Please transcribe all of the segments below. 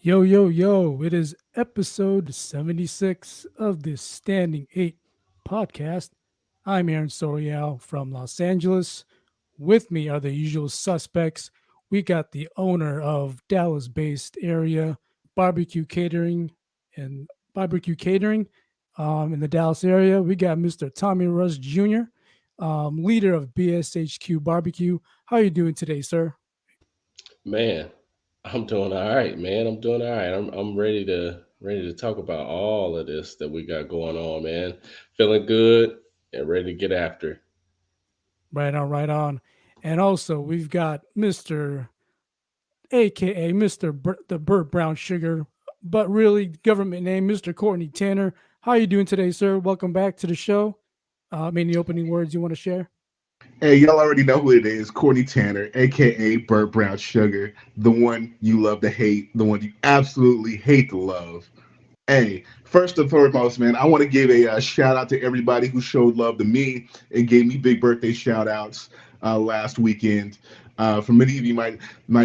Yo, yo, yo, it is episode 76 of the Standing 8 podcast. I'm Aaron Sorial from Los Angeles. With me are the usual suspects. We got the owner of Dallas based area barbecue catering and barbecue catering in the Dallas area. We got Mr. Tommy Rush Jr., leader of BSHQ Barbecue. How are you doing today, sir? Man, I'm doing all right, man. I'm doing all right. I'm ready to talk about all of this that we got going on, man. Feeling good and ready to get after it. Right on, right on. And also, we've got Mr. AKA Mr. The Burt Brown Sugar, but really government name, Mr. Courtney Tanner. How are you doing today, sir? Welcome back to the show. Any opening words you want to share? Hey, y'all already know who it is. Courtney Tanner, aka Burt Brown Sugar, the one you love to hate, the one you absolutely hate to love. Hey, first and foremost, man, I want to give a shout out to everybody who showed love to me and gave me big birthday shout outs last weekend. For many of you might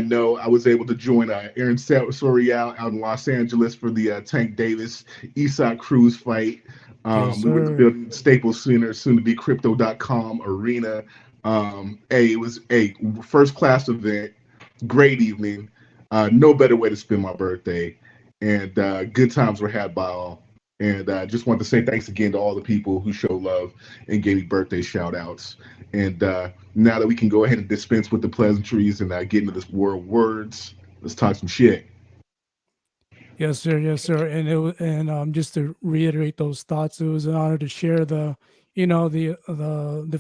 know, I was able to join Aaron Sorial out in Los Angeles for the Tank Davis Eastside Cruise fight. Yes, We were in the sir. building Staples Center, soon to be Crypto.com arena. Hey, it was a first class event, great evening. No better way to spend my birthday, and good times were had by all. And just want to say thanks again to all the people who showed love and gave me birthday shout outs. And now that we can go ahead and dispense with the pleasantries and get into this war of words, let's talk some shit. Yes, sir. Yes, sir. And just to reiterate those thoughts, it was an honor to share the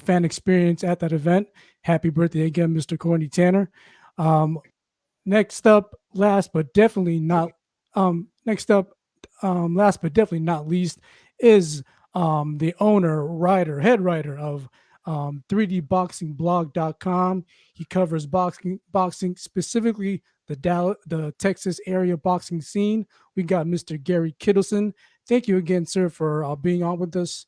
fan experience at that event. Happy birthday again, Mr. Courtney Tanner. Um, Next up, last but definitely not least, is the owner, head writer of 3dboxingblog.com. He covers boxing specifically the Texas area boxing scene. We got Mr. Gary Kittleson. Thank you again, sir, for being on with us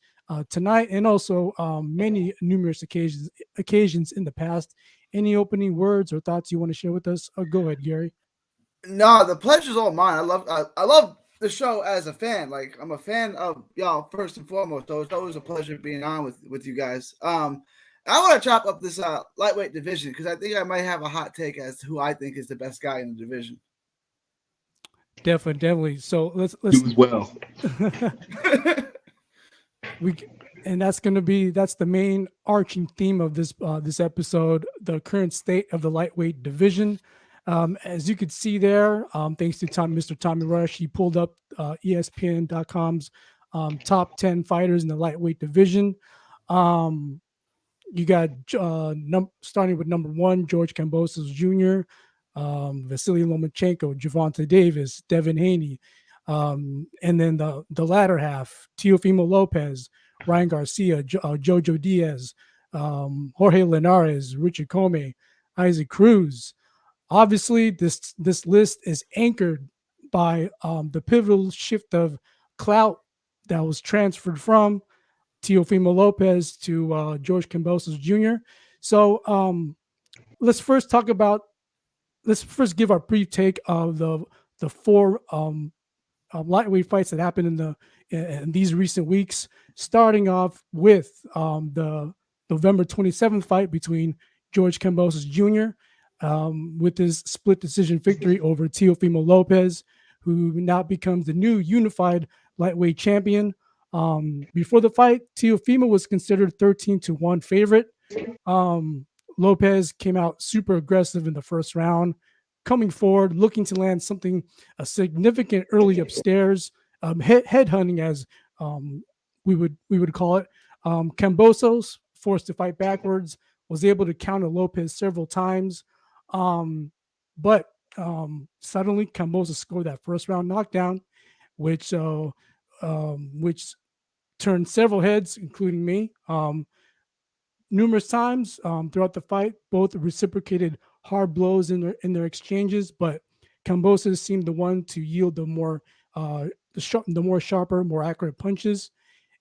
tonight, and also many numerous occasions in the past. Any opening words or thoughts you want to share with us? Go ahead, Gary. No, the pleasure's all mine. I love the show as a fan. Like I'm a fan of y'all first and foremost. So it's always a pleasure being on with you guys. I want to chop up this lightweight division because I think I might have a hot take as to who I think is the best guy in the division. Definitely, definitely. So Do let's as well. we and that's the main arching theme of this episode, the current state of the lightweight division. As you could see there, thanks to Mr. Tommy Rush, he pulled up ESPN.com's top 10 fighters in the lightweight division. Um, you got starting with number one, George Kambosos Jr., Vasily Lomachenko, Javonte Davis, Devin Haney, and then the latter half, Teofimo Lopez, Ryan Garcia, Jojo Diaz, Jorge Linares, Richard Comey, Isaac Cruz. Obviously, this list is anchored by the pivotal shift of clout that was transferred from Teofimo Lopez to George Kambosos Jr. So let's first talk about let's first give our brief take of the four lightweight fights that happened in these recent weeks. Starting off with the November 27th fight between George Kambosos Jr. With his split decision victory over Teofimo Lopez, who now becomes the new unified lightweight champion. Before the fight, Teofimo was considered 13-1 favorite. Um, Lopez came out super aggressive in the first round, coming forward, looking to land something a significant early upstairs, head hunting as um, we would call it. Cambosos, forced to fight backwards, was able to counter Lopez several times, um, but suddenly Cambosos scored that first round knockdown, which turned several heads, including me. Numerous times throughout the fight, both reciprocated hard blows in their exchanges, but Kambosos seemed the one to yield the more sharper, more accurate punches.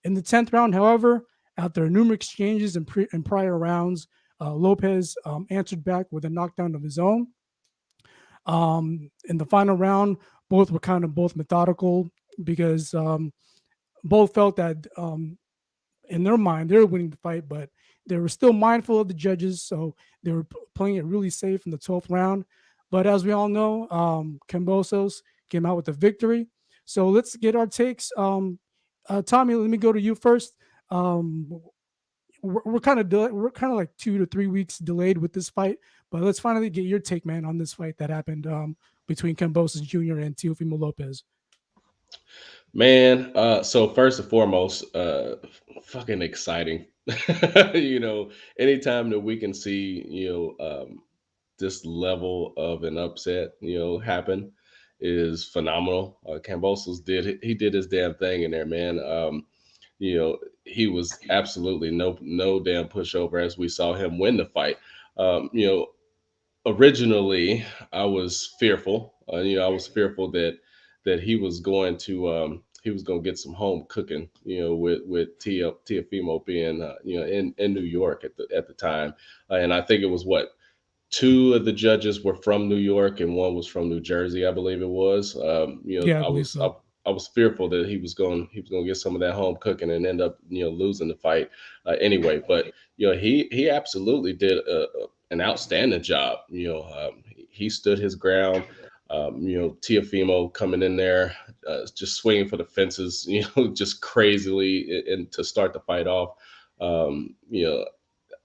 In the 10th round, however, after numerous exchanges in prior rounds, Lopez answered back with a knockdown of his own. In the final round, both were kind of both methodical because both felt that in their mind they were winning the fight, but they were still mindful of the judges, so they were playing it really safe in the 12th round. But as we all know, Kambosos came out with the victory. So let's get our takes. Tommy, let me go to you first. Um, we're kind of we're kind of like 2 to 3 weeks delayed with this fight, but let's finally get your take, man, on this fight that happened between Kambosos Jr. and Teofimo Lopez. Man, so first and foremost, fucking exciting. Anytime that we can see, this level of an upset, happen is phenomenal. Cambosos he did his damn thing in there, man. He was absolutely no damn pushover as we saw him win the fight. Um, you know, Originally I was fearful. I was fearful that he was going to get some home cooking. With Tiafimo being in New York at the time, and I think it was what two of the judges were from New York and one was from New Jersey, I believe it was. Yeah, I believe so. I was fearful that he was going to get some of that home cooking and end up losing the fight anyway. But he absolutely did an outstanding job. He stood his ground. Tiafimo coming in there, just swinging for the fences, just crazily, and to start the fight off.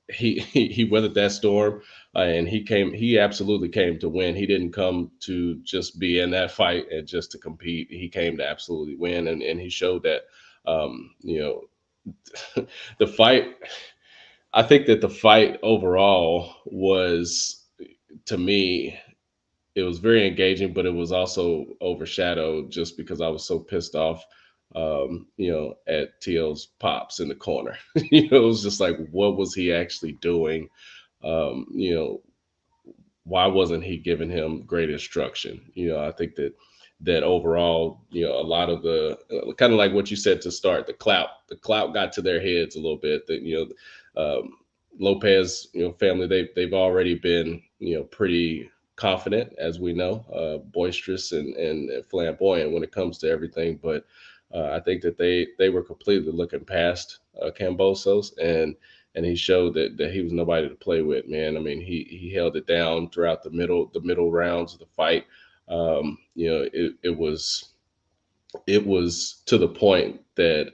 He weathered that storm, and he absolutely came to win. He didn't come to just be in that fight and just to compete. He came to absolutely win, and he showed that. The fight, I think that the fight overall was, to me, it was very engaging, but it was also overshadowed just because I was so pissed off, at Teal's pops in the corner. It was just like, what was he actually doing? Um, you know, why wasn't he giving him great instruction? I think that overall, a lot of the kind of like what you said to start, the clout got to their heads a little bit. That Lopez, family, they've already been pretty confident, as we know, boisterous and flamboyant when it comes to everything. But I think that they were completely looking past Cambosos, and he showed that he was nobody to play with, man. I mean, he held it down throughout the middle rounds of the fight. It was to the point that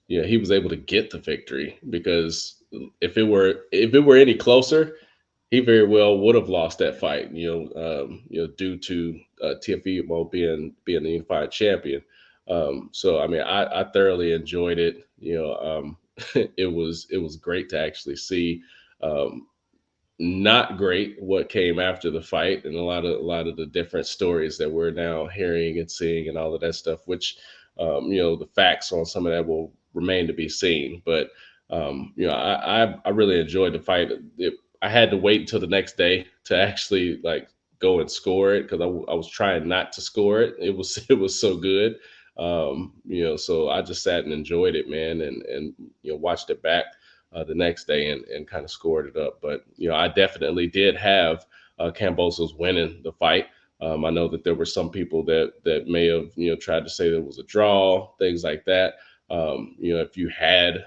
he was able to get the victory, because if it were any closer, he very well would have lost that fight. Due to Tiafimo being the unified champion. So I mean, I thoroughly enjoyed it. It was great to actually see. Um, Not great what came after the fight, and a lot of the different stories that we're now hearing and seeing and all of that stuff, which the facts on some of that will remain to be seen. But I really enjoyed the fight. I had to wait until the next day to actually like go and score it, because I was trying not to score it. It was so good. So I just sat and enjoyed it, man, and watched it back the next day, and kind of scored it up. But I definitely did have Cambosos winning the fight. I know that there were some people that may have tried to say there was a draw, things like that. If you had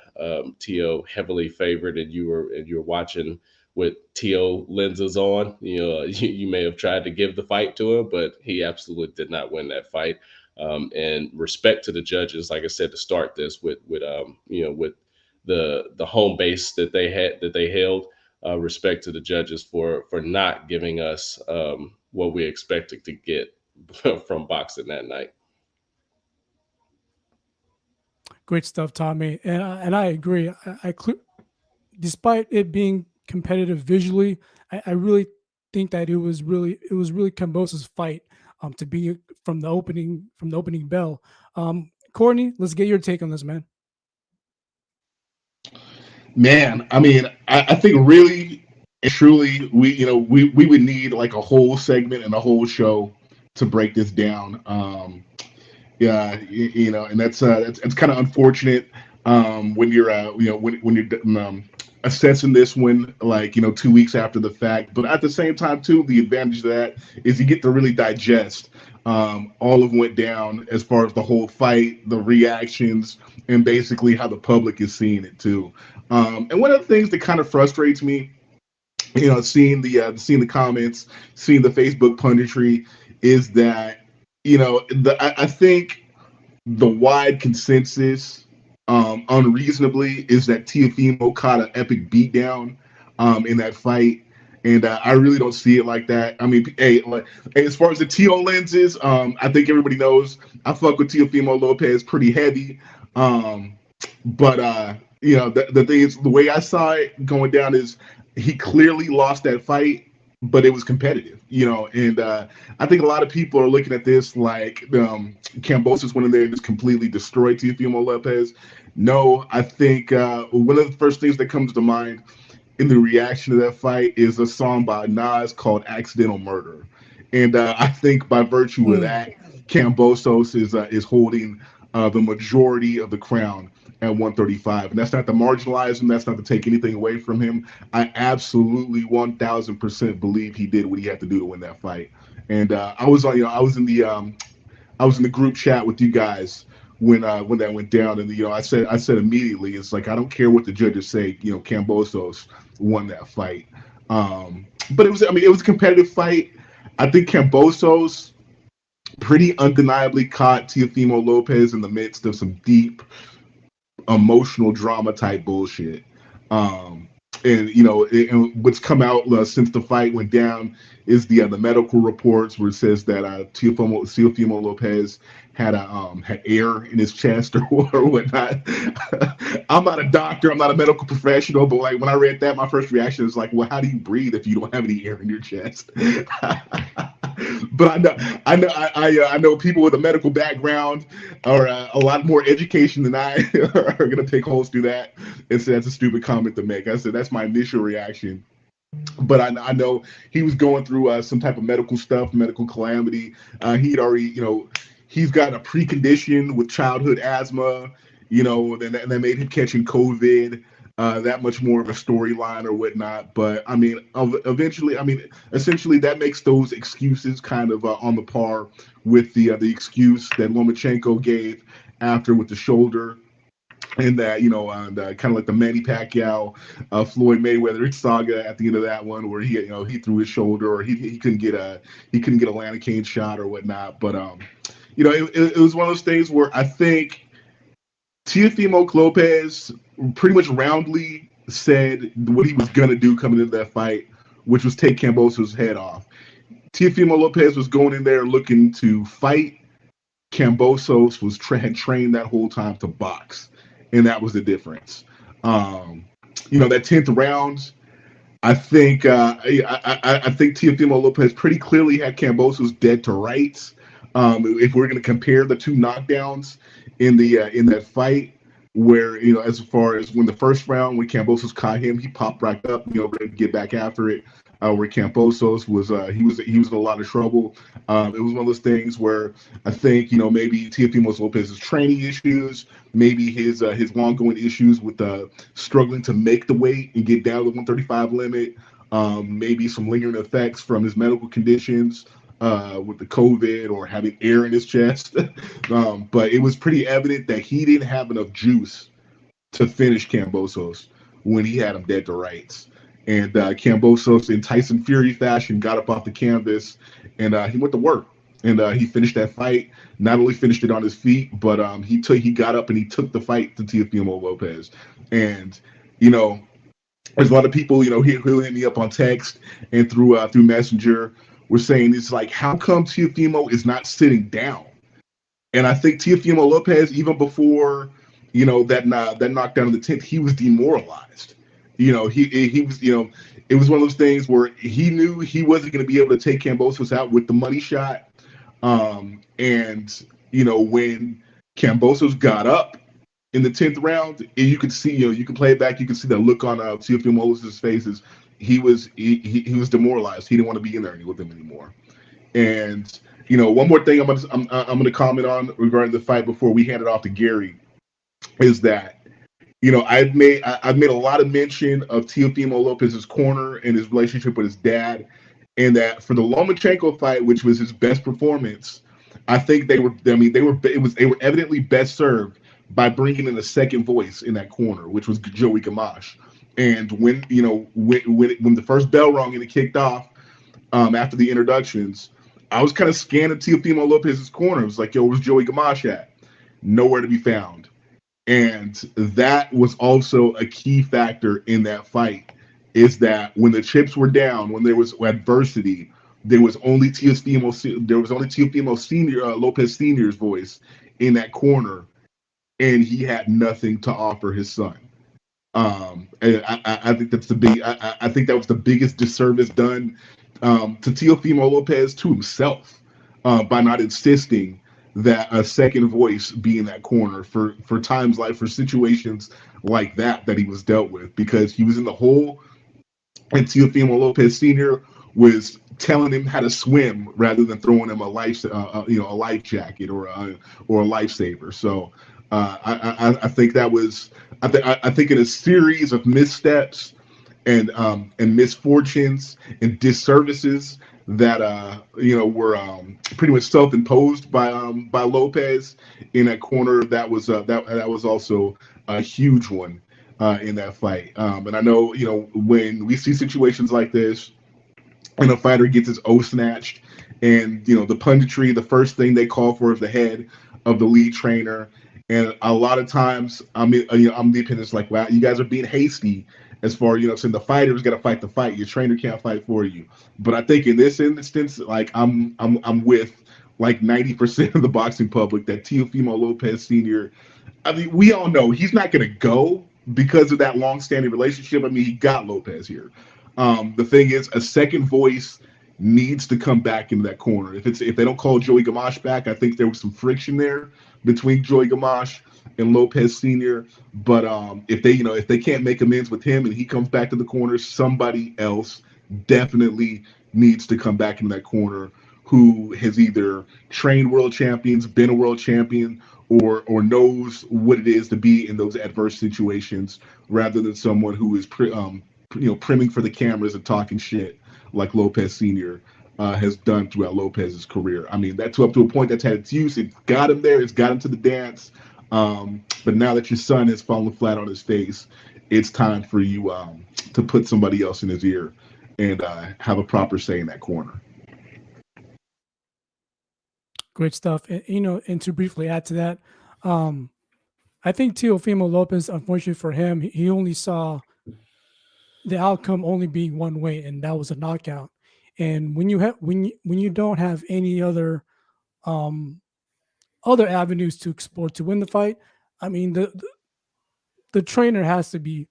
Tio heavily favored, and you were watching with Tio lenses on, you may have tried to give the fight to him, but he absolutely did not win that fight. And respect to the judges, like I said, to start this with the home base that they held. Respect to the judges for not giving us what we expected to get from boxing that night. Great stuff, Tommy, and I agree. Despite it being competitive visually, I really think that it was really Cambosa's fight to be from the opening bell. Courtney, let's get your take on this, man. Man, I mean, I think really and truly, we would need like a whole segment and a whole show to break this down. Yeah, and that's it's kind of unfortunate when you're when you're assessing this one like 2 weeks after the fact. But at the same time, too, the advantage of that is you get to really digest all of what went down as far as the whole fight, the reactions, and basically how the public is seeing it too. And one of the things that kind of frustrates me, seeing the comments, seeing the Facebook punditry, is that I think the wide consensus, unreasonably, is that Teofimo caught an epic beatdown in that fight. And I really don't see it like that. I mean, hey, as far as the Teo lenses, I think everybody knows I fuck with Teofimo Lopez pretty heavy. But the thing is, the way I saw it going down is he clearly lost that fight, but it was competitive, and I think a lot of people are looking at this like Kambosos went in there and just completely destroyed Teofimo Lopez. No, I think one of the first things that comes to mind in the reaction to that fight is a song by Nas called "Accidental Murder," and I think by virtue of that, Kambosos is holding the majority of the crown at 135, and that's not to marginalize him. That's not to take anything away from him. I absolutely 1,000% believe he did what he had to do to win that fight. And I was in the group chat with you guys when that went down, and I said immediately, it's like, I don't care what the judges say. Kambosos won that fight. But it was a competitive fight. I think Kambosos pretty undeniably caught Teofimo Lopez in the midst of some deep emotional drama type bullshit. And what's come out since the fight went down is the medical reports where it says that Teofimo Lopez had air in his chest or whatnot. I'm not a doctor, I'm not a medical professional, but like when I read that, my first reaction is like, well, how do you breathe if you don't have any air in your chest? But I know people with a medical background or a lot more education than I are going to take holes through that and say that's a stupid comment to make. I said that's my initial reaction. But I know he was going through some type of medical stuff, medical calamity. He'd already, he's got a precondition with childhood asthma, and that made him catching COVID. That much more of a storyline or whatnot. But I mean, essentially that makes those excuses kind of on the par with the excuse that Lomachenko gave after with the shoulder. And that, kind of like the Manny Pacquiao, Floyd Mayweather saga at the end of that one, where he threw his shoulder, or he couldn't get a Lomachenko shot or whatnot. But it was one of those things where I think Teofimo Lopez pretty much roundly said what he was gonna do coming into that fight, which was take Kambosos' head off. Teofimo Lopez was going in there looking to fight. Kambosos had trained that whole time to box, and that was the difference. That 10th round, I think Teofimo Lopez pretty clearly had Kambosos dead to rights. If we're going to compare the two knockdowns in that fight, where as far as when the first round when Kambosos caught him, he popped right up, ready to get back after it. Where Kambosos was he was in a lot of trouble. It was one of those things where I think maybe Teofimo Lopez's training issues, maybe his ongoing issues with struggling to make the weight and get down to the 135 limit, maybe some lingering effects from his medical conditions with the COVID or having air in his chest. But it was pretty evident that he didn't have enough juice to finish Kambosos when he had him dead to rights. And Kambosos, in Tyson Fury fashion, got up off the canvas and he went to work. And he finished that fight. Not only finished it on his feet, but he got up and he took the fight to Teofimo Lopez. And there's a lot of people who hit me up on text and through Messenger. We're saying it's like, how come Teofimo is not sitting down? And I think Teofimo Lopez, even before that knockdown in the 10th, he was demoralized. He was, it was one of those things where he knew he wasn't going to be able to take Kambosos out with the money shot. And when Kambosos got up in the 10th round, you could see, you can play it back. You can see that look on Teofimo's faces. He was demoralized. He didn't want to be in there with him anymore. And one more thing I'm going to comment on regarding the fight before we hand it off to Gary is that I've made a lot of mention of Teofimo Lopez's corner and his relationship with his dad, and that for the Lomachenko fight, which was his best performance, I think they were. I mean, they were evidently best served by bringing in a second voice in that corner, which was Joey Gamache. And when the first bell rung and it kicked off, after the introductions, I was kind of scanning Teofimo Lopez's corner. It was like, yo, where's Joey Gamache at? Nowhere to be found. And that was also a key factor in that fight, is that when the chips were down, when there was adversity, there was only Teofimo Senior, Lopez Senior's voice in that corner, and he had nothing to offer his son. And I think that's the big. I think that was the biggest disservice done to Teofimo Lopez, to himself, by not insisting that a second voice be in that corner for times for situations like that he was dealt with, because he was in the hole, and Teofimo Lopez Sr. was telling him how to swim rather than throwing him a life jacket or a lifesaver. So I think that was I think in a series of missteps and misfortunes and disservices that were pretty much self-imposed by Lopez in that corner. That was also a huge one in that fight. And I know, when we see situations like this and a fighter gets his O snatched, and the punditry, the first thing they call for is the head of the lead trainer. And a lot of times I'm the opinion, it's like, wow, you guys are being hasty as far, saying the fighter's got to fight the fight. Your trainer can't fight for you. But I think in this instance, like I'm with like 90% of the boxing public that Teofimo Lopez Sr., I mean, we all know he's not going to go because of that long-standing relationship. I mean, he got Lopez here. The thing is, a second voice needs to come back into that corner. If they don't call Joey Gamache back, I think there was some friction there between Joey Gamache and Lopez Sr. But if they can't make amends with him and he comes back to the corner, somebody else definitely needs to come back into that corner who has either trained world champions, been a world champion, or knows what it is to be in those adverse situations, rather than someone who is primming for the cameras and talking shit like Lopez Sr. Has done throughout Lopez's career. I mean, that's up to a point that's had its use. It got him there. It's got him to the dance. But now that your son has fallen flat on his face, it's time for you to put somebody else in his ear and have a proper say in that corner. Great stuff. And to briefly add to that, I think Teofimo Lopez, unfortunately for him, he only saw the outcome only being one way, and that was a knockout. And when you don't have any other avenues to explore to win the fight, I mean the trainer has to be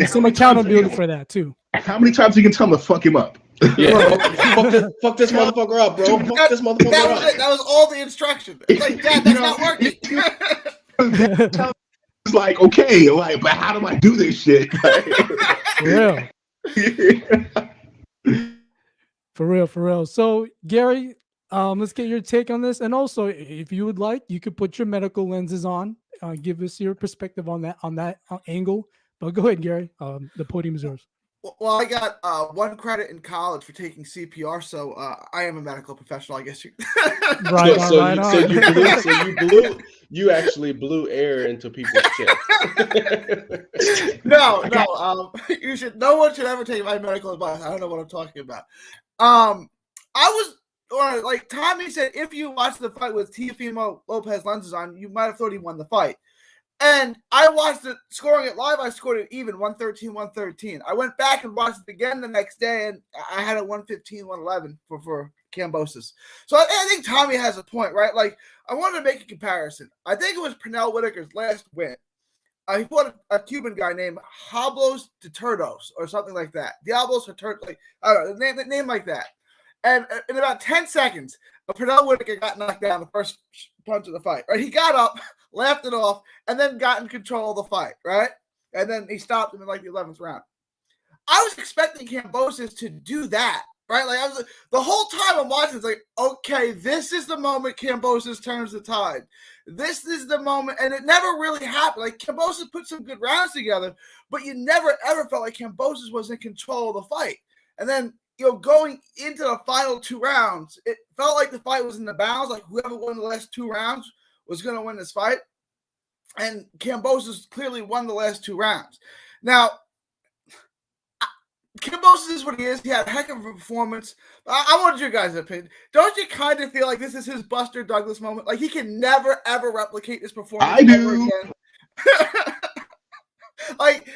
some accountability for that too. How many times you can tell him to fuck him up? Yeah, fuck this motherfucker up, bro. Fuck this motherfucker up. That was all the instruction. It's like, Dad, that's not working. It's like, okay, like, but how do I do this shit? For real. So, Gary, let's get your take on this. And also, if you would like, you could put your medical lenses on. Give us your perspective on that angle. But go ahead, Gary. The podium is yours. Well, I got 1 credit in college for taking CPR, so I am a medical professional, I guess. You actually blew air into people's chest. No. No one should ever take my medical advice. I don't know what I'm talking about. Like Tommy said, if you watch the fight with Teofimo Lopez lenses on, you might have thought he won the fight. And I watched it, scoring it live. I scored it even, 113-113. I went back and watched it again the next day, and I had it 115-111 for Kambosos. So I think Tommy has a point, right? Like, I wanted to make a comparison. I think it was Pernell Whitaker's last win. He fought a Cuban guy named Hablos de Turdos or something like that. Diablos de Turdos, like, I don't know, name like that. And in about 10 seconds, Pernell Whitaker got knocked down the first punch of the fight. Right? He got up, laughed it off, and then got in control of the fight, right? And then he stopped him in like the 11th round. I was expecting Kambosos to do that right? Like I was the whole time I'm watching, it's like, okay, this is the moment Kambosos turns the tide. This is the moment, and it never really happened. Like Kambosos put some good rounds together, but you never ever felt like Kambosos was in control of the fight. And then going into the final 2 rounds, it felt like the fight was in the balance. Like whoever won the last 2 rounds was going to win this fight. And Kambosos clearly won the last 2 rounds. Now, Kambosos is what he is. He had a heck of a performance. I wanted your guys' opinion. Don't you kind of feel like this is his Buster Douglas moment? Like he can never, ever replicate this performance I do. again. Like,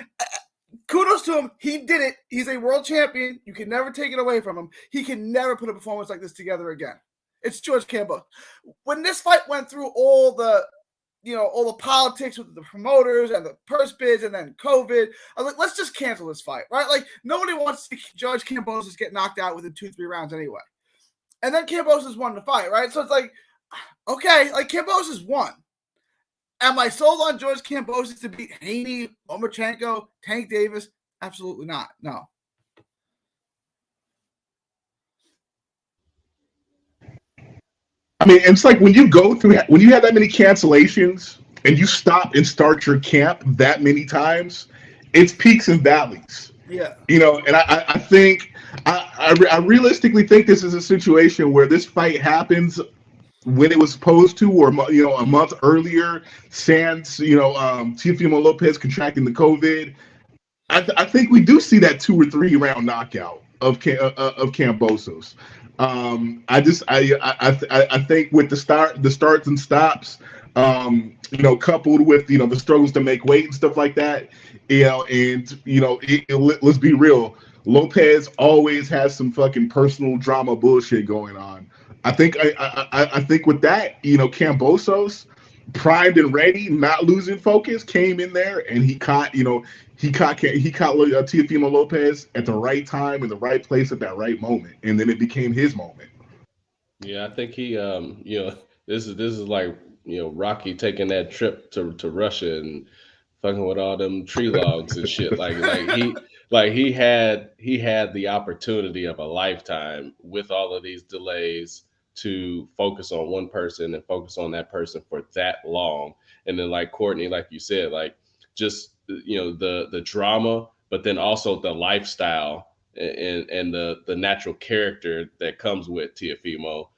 kudos to him. He did it. He's a world champion. You can never take it away from him. He can never put a performance like this together again. It's George Kambosos. When this fight went through all the politics with the promoters and the purse bids and then COVID, I was like, let's just cancel this fight, right? Like nobody wants to George Kambosos get knocked out within 2-3 rounds anyway. And then Kambosos won the fight, right? So it's like, okay, like Kambosos won. Am I sold on George Kambosos to beat Haney, Lomachenko, Tank Davis? Absolutely not. No. I mean, it's like when you have that many cancellations and you stop and start your camp that many times, it's peaks and valleys. Yeah. And I think I realistically think this is a situation where this fight happens when it was supposed to, or a month earlier, sans Teofimo Lopez contracting the COVID. I think we do see that 2 or 3 round knockout of Kambosos. I think with the starts and stops, coupled with the struggles to make weight and stuff like that, let's be real. Lopez always has some fucking personal drama bullshit going on. I think with that, Kambosos, primed and ready, not losing focus, came in there and he caught Teofimo Lopez at the right time in the right place at that right moment, and then it became his moment. Yeah, I think he this is like Rocky taking that trip to Russia and fucking with all them tree logs and shit. He had the opportunity of a lifetime with all of these delays to focus on one person and focus on that person for that long. And then like Courtney, like you said, like just the drama, but then also the lifestyle and the natural character that comes with Teofimo,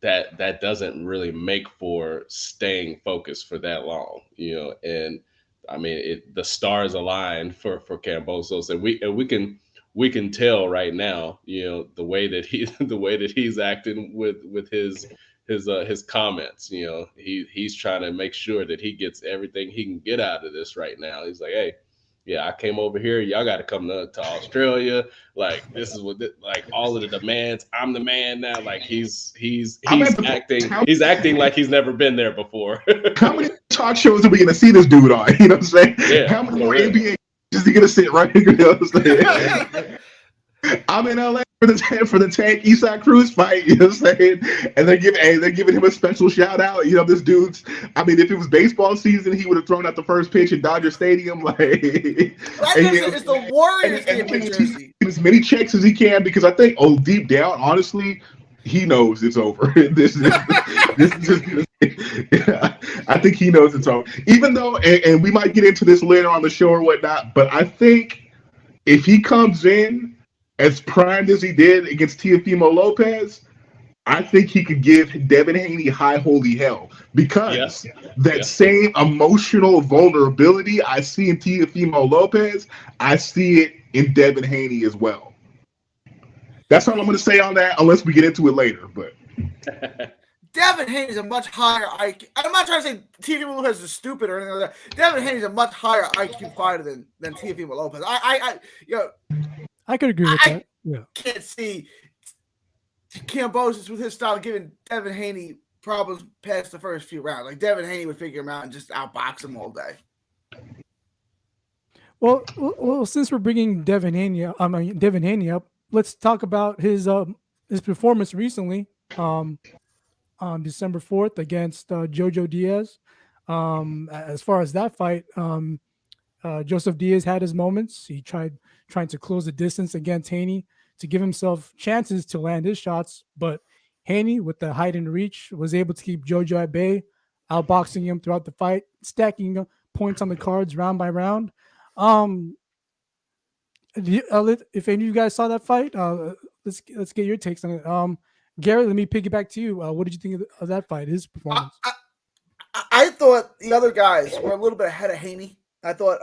that doesn't really make for staying focused for that long, and I mean the stars aligned for Kambosos, and we can tell right now, the way that he's acting with his comments. He's trying to make sure that he gets everything he can get out of this right now. He's like, hey, yeah, I came over here. Y'all got to come to Australia. Like this is like all of the demands. I'm the man now. Like he's acting like he's never been there before. How many talk shows are we gonna see this dude on? You know what I'm saying? Yeah, how many more NBA is he gonna sit right here? You know what I'm saying? I'm in LA for the Tank Isak Cruz fight, you know what I'm saying? And they're giving him a special shout out. This dude's, I mean, if it was baseball season, he would have thrown out the first pitch at Dodger Stadium. Like it's the Warriors and getting as many checks as he can, because I think deep down, honestly, he knows it's over. This is I think he knows it's over. Even though, and we might get into this later on the show or whatnot, but I think if he comes in as primed as he did against Teofimo Lopez, I think he could give Devin Haney high holy hell, because same emotional vulnerability I see in Teofimo Lopez, I see it in Devin Haney as well. That's all I'm going to say on that, unless we get into it later. But Devin Haney is a much higher IQ. I'm not trying to say Teofimo Lopez is stupid or anything like that. Devin Haney is a much higher IQ fighter than Teofimo Lopez. I could agree with that. Yeah. Can't see Kambosos with his style giving Devin Haney problems past the first few rounds. Like Devin Haney would figure him out and just outbox him all day. Well, since we're bringing Devin Haney up, let's talk about his performance recently on December 4th against Jojo Diaz. As far as that fight, Joseph Diaz had his moments. He trying to close the distance against Haney. to give himself chances to land his shots. But Haney, with the height and reach, was able to keep JoJo at bay, outboxing him throughout the fight, stacking points on the cards round by round. If any of you guys saw that fight, let's get your takes on it. Gary, let me piggyback to you. What did you think of that fight? His performance. I thought the other guys were a little bit ahead of Haney. I thought,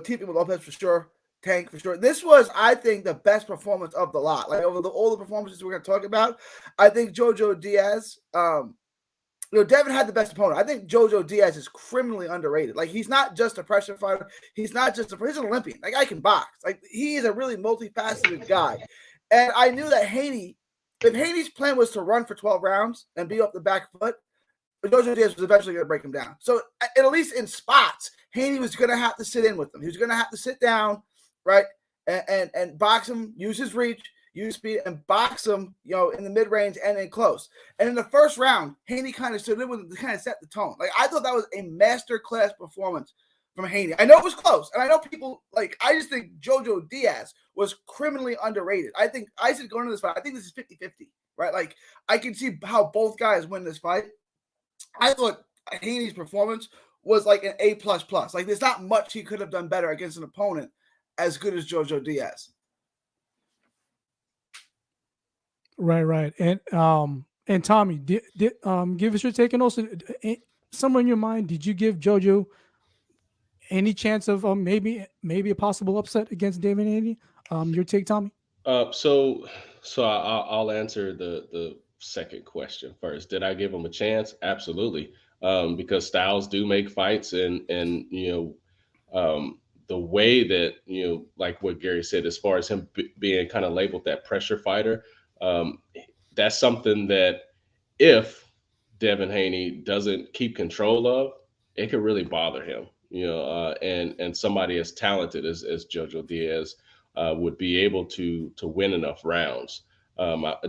Teepee with Lopez for sure, Tank for sure. This was, I think, the best performance of the lot. Like over all the performances we're going to talk about, I think JoJo Diaz. Devin had the best opponent. I think JoJo Diaz is criminally underrated. Like, he's not just a pressure fighter. He's an Olympian. Like, I can box. Like, he is a really multifaceted guy. And I knew that if Haney's plan was to run for 12 rounds and be up the back foot, JoJo Diaz was eventually going to break him down. So, at least in spots, Haney was going to have to sit in with him. He was going to have to sit down, right, and box him, use his reach, use speed, and box him, in the mid-range and in close. And in the first round, Haney kind of stood in with him to kind of set the tone. Like, I thought that was a masterclass performance from Haney. I know it was close, and I know people, I just think JoJo Diaz was criminally underrated. I said going into this fight, I think this is 50-50, right? Like, I can see how both guys win this fight. I thought Haney's performance was like an A++. Like, there's not much he could have done better against an opponent as good as JoJo Diaz. Right. And Tommy, give us your take. And also, somewhere in your mind, did you give JoJo any chance of maybe a possible upset against David Haney? Your take, Tommy? So I'll answer the second question first. Did I give him a chance? Absolutely. Because styles do make fights, and the way that, like what Gary said, as far as him being kind of labeled that pressure fighter, that's something that if Devin Haney doesn't keep control of, it could really bother him, and somebody as talented as JoJo Diaz would be able to win enough rounds.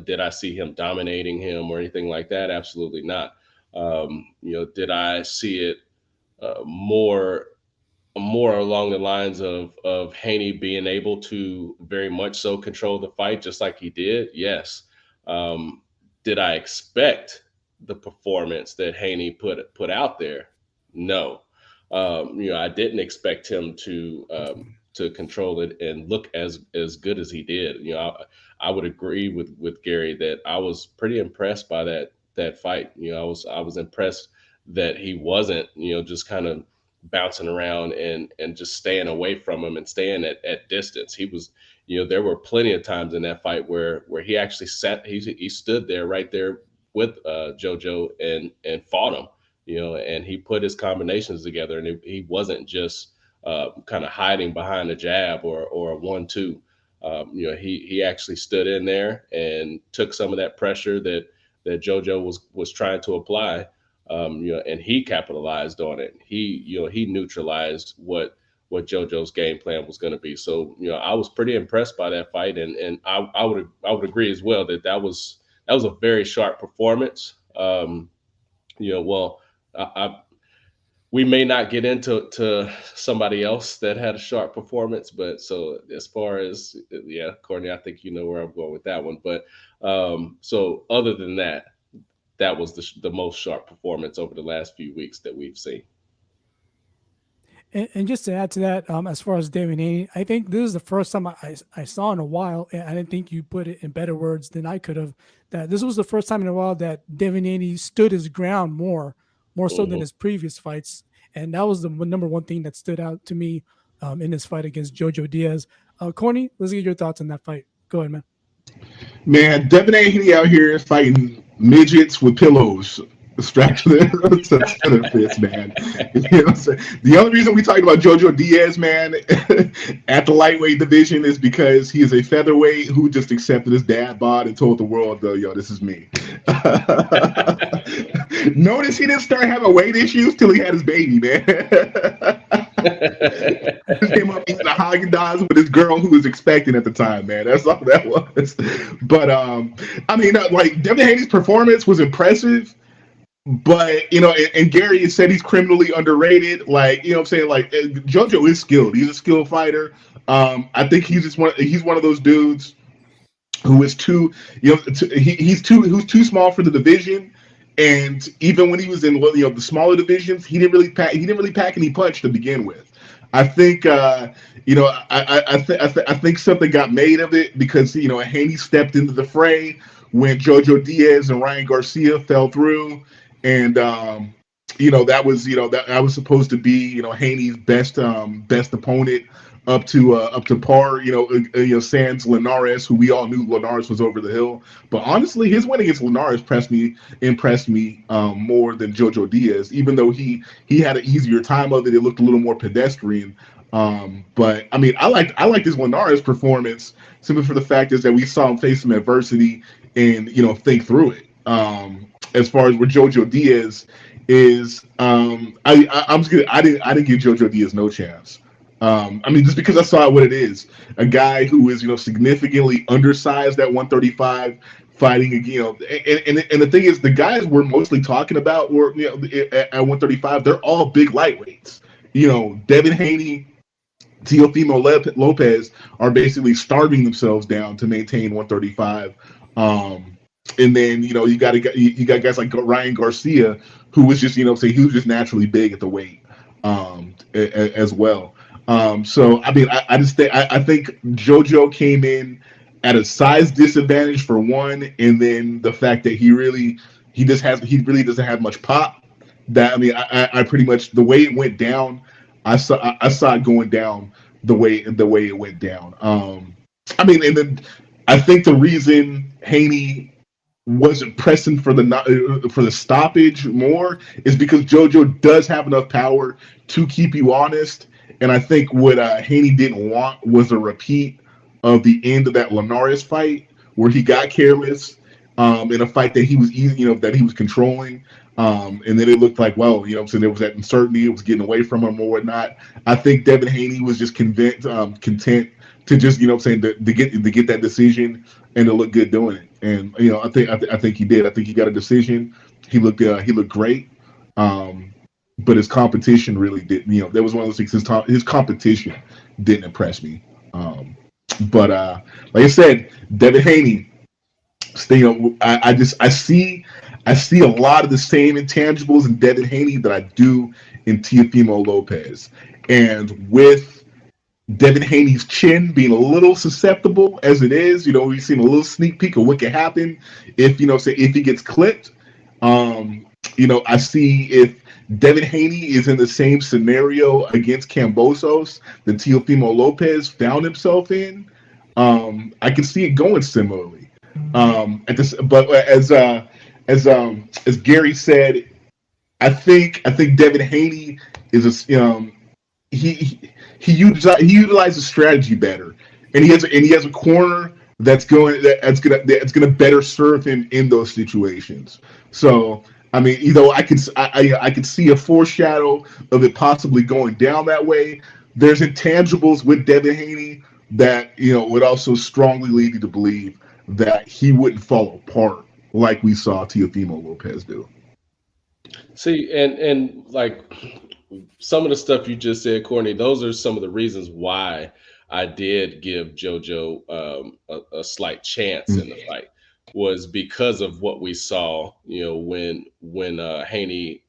Did I see him dominating him or anything like that? Absolutely not. Did I see it more along the lines of Haney being able to very much so control the fight just like he did? Yes. Did I expect the performance that Haney put out there? No. I didn't expect him to control it and look as good as he did. I would agree with Gary that I was pretty impressed by that fight. I was impressed that he wasn't, just kind of bouncing around and just staying away from him and staying at distance. He was, there were plenty of times in that fight where he actually he stood there right there with JoJo and fought him, and he put his combinations together, and he wasn't just kind of hiding behind a jab or a 1-2. He actually stood in there and took some of that pressure that JoJo was trying to apply. And he capitalized on it. He neutralized what JoJo's game plan was going to be. So, I was pretty impressed by that fight, and I would agree as well that was a very sharp performance. We may not get into somebody else that had a sharp performance, but so as far as Courtney, I think you know where I'm going with that one. But so other than that was the most sharp performance over the last few weeks that we've seen. And just to add to that, as far as David Haney, I think this is the first time I saw in a while, and I didn't think you put it in better words than I could have, that this was the first time in a while that David Haney stood his ground more so than his previous fights. And that was the number one thing that stood out to me in this fight against JoJo Diaz. Corny, let's get your thoughts on that fight. Go ahead, man. Man, Devin Haney out here fighting midgets with pillows strapped to their fists, man. The only reason we talk about JoJo Diaz, man, at the lightweight division is because he is a featherweight who just accepted his dad bod and told the world, yo, this is me. Notice he didn't start having weight issues till he had his baby, man. He came up eating a Haagen-Dazs with his girl who was expecting at the time, man. That's all that was. But Devin Haney's performance was impressive. But, and Gary said he's criminally underrated. Like, what I'm saying? Like, JoJo is skilled. He's a skilled fighter. I think he's one of those dudes who is too, who's too small for the division. And even when he was in the smaller divisions, he didn't really pack any punch to begin with. I think I think something got made of it because Haney stepped into the fray when Jojo Diaz and Ryan Garcia fell through, and that was supposed to be Haney's best opponent up to par. Sans Linares, who we all knew Linares was over the hill. But honestly, his win against Linares impressed me more than Jojo Diaz, even though he had an easier time of it. It looked a little more pedestrian. But I mean, I liked his Linares performance simply for the fact is that we saw him face some adversity and think through it. As far as where Jojo Diaz is, I'm just gonna I didn't give Jojo Diaz no chance. I mean, just because I saw what it is, a guy who is significantly undersized at 135, fighting and the thing is, the guys we're mostly talking about were at 135, they're all big lightweights. Devin Haney, Teofimo Lopez are basically starving themselves down to maintain 135. And then you got guys like Ryan Garcia, who was just he was just naturally big at the weight as well. So I mean, I think JoJo came in at a size disadvantage for one, and then the fact that he really doesn't have much pop. That I mean, I pretty much the way it went down, I saw it going down the way it went down. I mean, and then I think the reason Haney wasn't pressing for the stoppage more is because JoJo does have enough power to keep you honest. And I think what Haney didn't want was a repeat of the end of that Linares fight where he got careless in a fight that he was easy, that he was controlling. And then it looked like, well, so there was that uncertainty, it was getting away from him or whatnot. I think Devin Haney was just content to just, to get that decision and to look good doing it. And I think he did. I think he got a decision. He looked great. But his competition really did. That was one of those things. His competition didn't impress me. But like I said, Devin Haney. I see a lot of the same intangibles in Devin Haney that I do in Teofimo Lopez, and with Devin Haney's chin being a little susceptible as it is, we've seen a little sneak peek of what can happen if if he gets clipped. I see if Devin Haney is in the same scenario against Kambosos that Teofimo Lopez found himself in. I can see it going similarly. But as Gary said, I think Devin Haney is he utilizes strategy better, and he has a corner that's gonna better serve him in those situations. So I mean, I could see a foreshadow of it possibly going down that way. There's intangibles with Devin Haney that would also strongly lead you to believe that he wouldn't fall apart like we saw Teofimo Lopez do. See, and like some of the stuff you just said, Courtney, those are some of the reasons why I did give JoJo a slight chance in the fight, was because of what we saw, when Haney,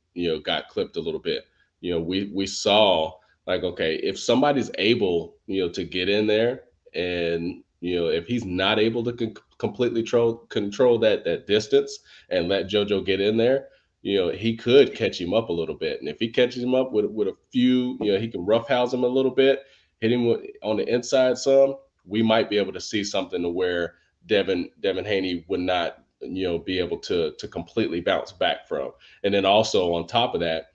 got clipped a little bit. We saw like, okay, if somebody's able, to get in there, and if he's not able to completely control that distance and let JoJo get in there, he could catch him up a little bit. And if he catches him up with a few, he can roughhouse him a little bit, hit him on the inside some, we might be able to see something to where Devin Haney would not, be able to completely bounce back from. And then also on top of that,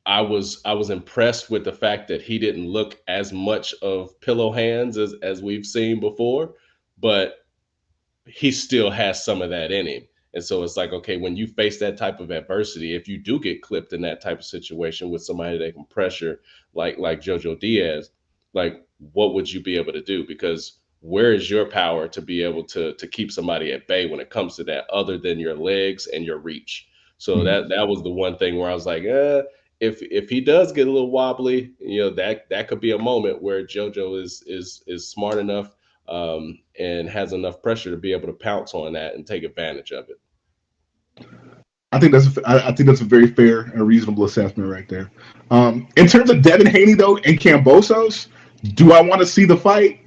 I was impressed with the fact that he didn't look as much of pillow hands as we've seen before, but he still has some of that in him. And so it's like, okay, when you face that type of adversity, if you do get clipped in that type of situation with somebody that can pressure like Jojo Diaz, like what would you be able to do? Because where is your power to be able to keep somebody at bay when it comes to that, other than your legs and your reach? So that was the one thing where I was like, if he does get a little wobbly, that could be a moment where JoJo is smart enough and has enough pressure to be able to pounce on that and take advantage of it. I think that's a very fair and reasonable assessment right there. In terms of Devin Haney though and Kambosos, do I want to see the fight?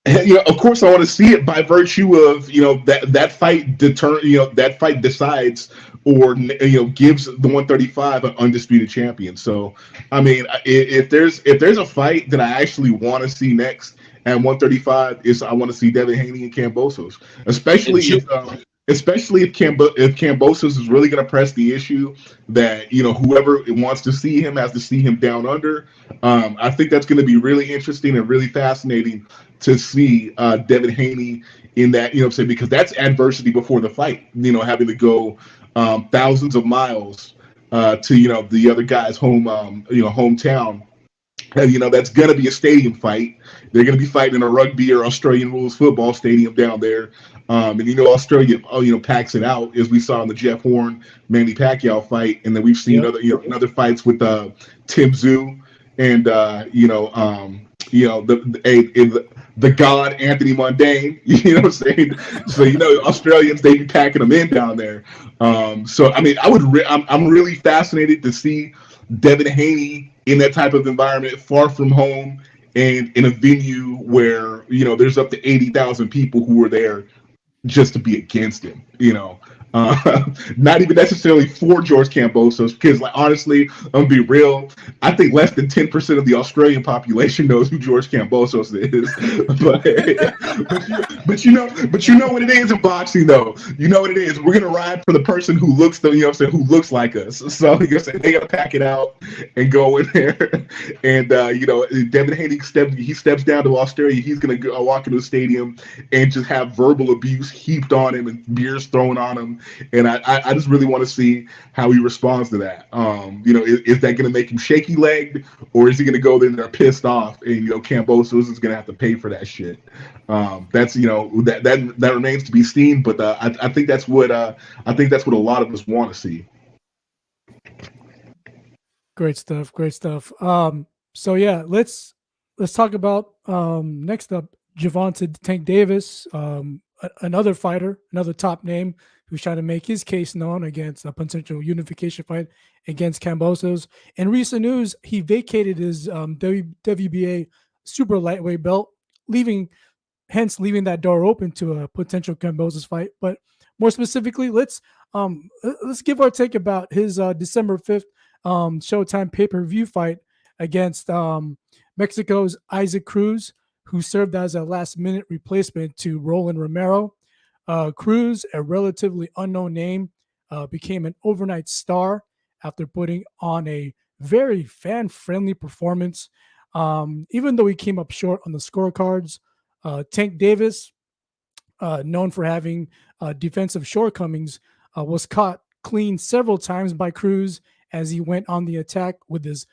Of course, I want to see it by virtue of that fight that fight decides or gives the 135 an undisputed champion. So, I mean, if there's a fight that I actually want to see next at 135, I want to see Devin Haney and Kambosos, especially if Kambosos is really going to press the issue that whoever wants to see him has to see him down under. I think that's going to be really interesting and really fascinating to see Devin Haney in that, because that's adversity before the fight, having to go thousands of miles to the other guy's hometown. And, that's going to be a stadium fight. They're going to be fighting in a rugby or Australian rules football stadium down there. And Australia, packs it out, as we saw in the Jeff Horn Manny Pacquiao fight, and then we've seen other fights with Tim Tszyu and the God Anthony Mundane. You know what I'm saying? So Australians, they be packing them in down there. So I mean, I'm really fascinated to see Devin Haney in that type of environment, far from home, and in a venue where there's up to 80,000 people who are there just to be against him, not even necessarily for George Kambosos, because honestly, I'm gonna be real, I think less than 10% of the Australian population knows who George Kambosos is. but you know what it is in boxing, though. You know what it is. We're gonna ride for the person who looks who looks like us. So they gotta pack it out and go in there. And Devin Haney steps down to Australia. He's gonna walk into the stadium and just have verbal abuse heaped on him and beers thrown on him. And I just really want to see how he responds to that. Is that going to make him shaky legged, or is he going to go there pissed off and Kambosos is going to have to pay for that shit? That's that remains to be seen. But I think that's what a lot of us want to see. Great stuff. So yeah, let's talk about next up, Javonte Tank Davis, another fighter, another top name who's trying to make his case known against a potential unification fight against Kambosos. In recent news, he vacated his WBA super lightweight belt, leaving that door open to a potential Kambosos fight. But more specifically, let's give our take about his December 5th Showtime pay-per-view fight against Mexico's Isaac Cruz, who served as a last-minute replacement to Roland Romero. Cruz, a relatively unknown name, became an overnight star after putting on a very fan-friendly performance. Even though he came up short on the scorecards, Tank Davis, known for having defensive shortcomings, was caught clean several times by Cruz as he went on the attack with his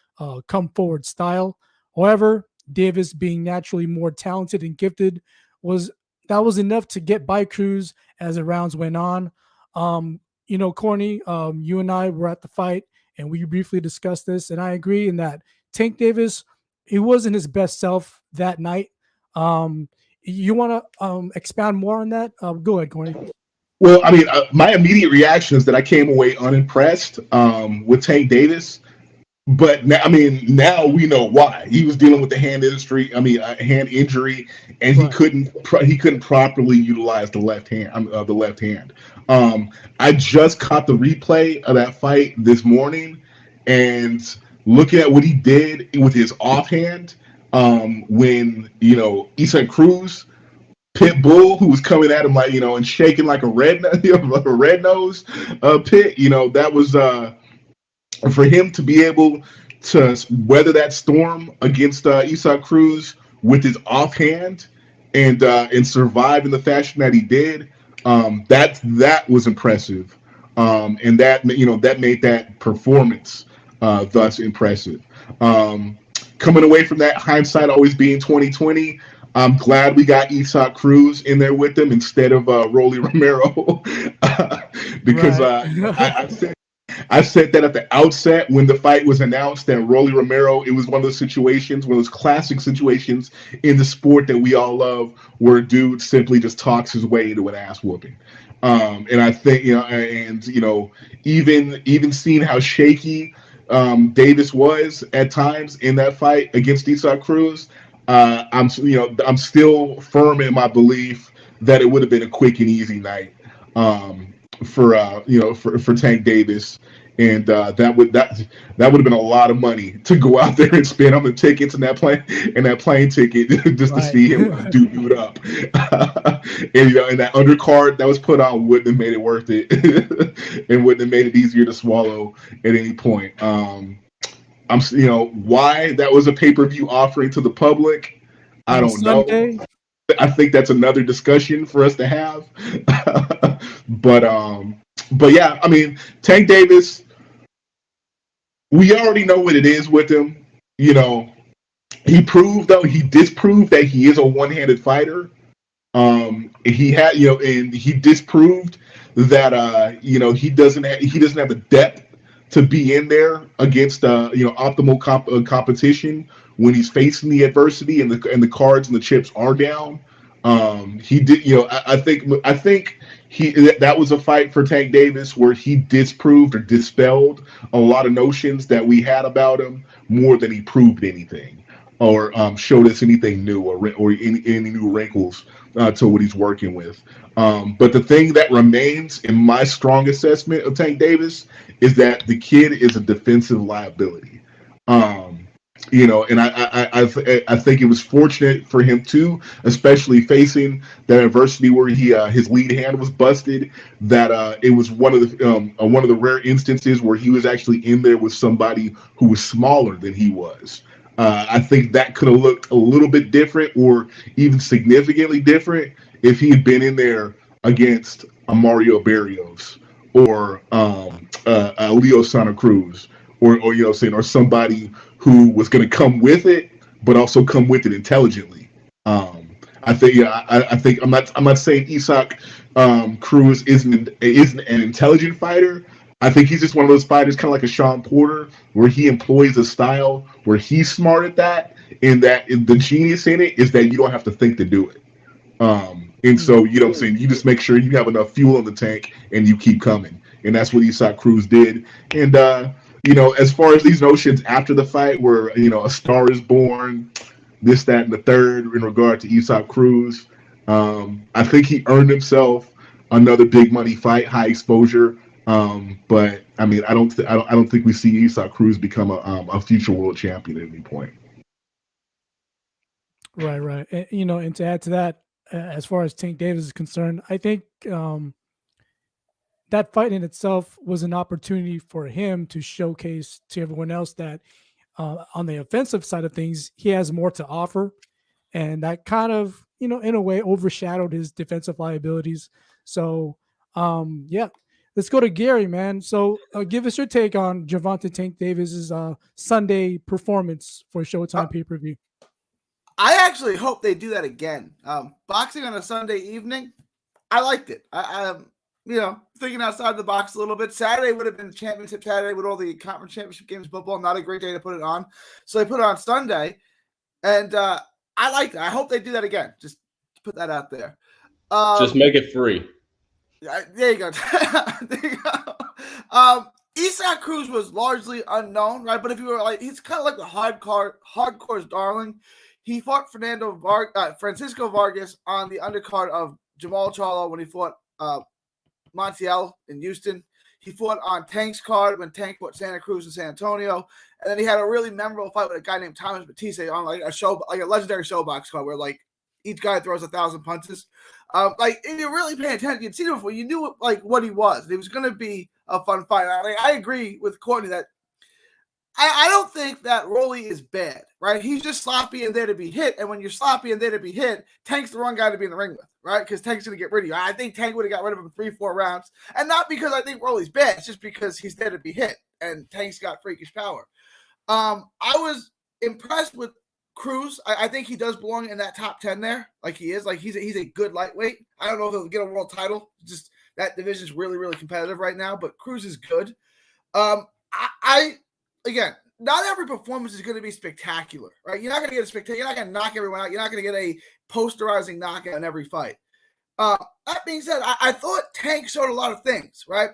come-forward style. However, Davis, being naturally more talented and gifted, was enough to get by Cruz as the rounds went on. Corny, you and I were at the fight and we briefly discussed this, and I agree in that Tank Davis, he wasn't his best self that night. You want to expound more on that? Go ahead, Corny. Well, I mean, my immediate reaction is that I came away unimpressed with Tank Davis. But now we know why. He was dealing with the hand injury, and he couldn't properly utilize the left hand. I just caught the replay of that fight this morning, and looking at what he did with his offhand, when Isaac Cruz, pit bull, who was coming at him and shaking like a red nose pit, that was. For him to be able to weather that storm against Isaac Cruz with his offhand and survive in the fashion that he did, that was impressive, and that made that performance thus impressive. Coming away from that, hindsight always being 2020. I'm glad we got Isaac Cruz in there with him instead of Rolly Romero, because I said that at the outset when the fight was announced that Rolly Romero, it was one of those situations, one of those classic situations in the sport that we all love, where a dude simply just talks his way into an ass whooping. And I think, even seeing how shaky Davis was at times in that fight against Isaac Cruz, I'm still firm in my belief that it would have been a quick and easy night for Tank Davis, and that would have been a lot of money to go out there and spend on the tickets and that plane ticket just to see him dude up. And that undercard that was put on wouldn't have made it worth it, and wouldn't have made it easier to swallow at any point. Why that was a pay-per-view offering to the public, I don't know. I think that's another discussion for us to have. but yeah, I mean, Tank Davis, we already know what it is with him. He disproved that he is a one-handed fighter. He disproved that he doesn't have the depth to be in there against optimal competition when he's facing the adversity and the cards and the chips are down. He did, I think that was a fight for Tank Davis where he disproved or dispelled a lot of notions that we had about him more than he proved anything or showed us anything new or any new wrinkles to what he's working with. But the thing that remains in my strong assessment of Tank Davis is that the kid is a defensive liability. And I think it was fortunate for him too, especially facing that adversity where his lead hand was busted. That it was one of the rare instances where he was actually in there with somebody who was smaller than he was. I think that could have looked a little bit different, or even significantly different, if he had been in there against a Mario Barrios or a Leo Santa Cruz, or somebody who was going to come with it, but also come with it intelligently. I think I'm not saying Isaac Cruz isn't an intelligent fighter. I think he's just one of those fighters, kind of like a Sean Porter, where he employs a style where he's smart at that, and that the genius in it is that you don't have to think to do it. And so, you just make sure you have enough fuel in the tank and you keep coming. And that's what Isaac Cruz did. And, as far as these notions after the fight where, a star is born, this, that, and the third in regard to Isaac Cruz, I think he earned himself another big money fight, high exposure. But I mean, I don't think we see Isaac Cruz become a future world champion at any point. Right. And to add to that, as far as Tank Davis is concerned, I think that fight in itself was an opportunity for him to showcase to everyone else that on the offensive side of things, he has more to offer. And that kind of, in a way overshadowed his defensive liabilities. So, let's go to Gary, man. So give us your take on Javonte Tank Davis's Sunday performance for Showtime pay-per-view. I actually hope they do that again. Boxing on a Sunday evening, I liked it. I thinking outside the box a little bit. Saturday would have been championship Saturday with all the conference championship games, football. Not a great day to put it on. So they put it on Sunday. And I liked it. I hope they do that again. Just put that out there. Just make it free. There you go. There you go. Isaac Cruz was largely unknown, right? But if you were like, he's kind of like the hardcore's darling. He fought Francisco Vargas on the undercard of Jamal Charlo when he fought Montiel in Houston. He fought on Tank's card when Tank fought Santa Cruz in San Antonio. And then he had a really memorable fight with a guy named Thomas Batiste on like a legendary showbox card where like each guy throws 1,000 punches. If you're really paying attention, you'd seen him before. You knew like what he was. He was going to be a fun fight. I agree with Courtney that I don't think that Rolly is bad, right? He's just sloppy and there to be hit. And when you're sloppy and there to be hit, Tank's the wrong guy to be in the ring with, right? Because Tank's going to get rid of you. I think Tank would have got rid of him 3-4 rounds. And not because I think Rolly's bad. It's just because he's there to be hit. And Tank's got freakish power. I was impressed with Cruz. I think he does belong in that top 10 there. Like he is. Like he's a good lightweight. I don't know if he'll get a world title. Just that division is really, really competitive right now. But Cruz is good. I again, not every performance is going to be spectacular, right? You're not going to get a spectacular. You're not going to knock everyone out. You're not going to get a posterizing knockout in every fight. That being said, I thought Tank showed a lot of things, right?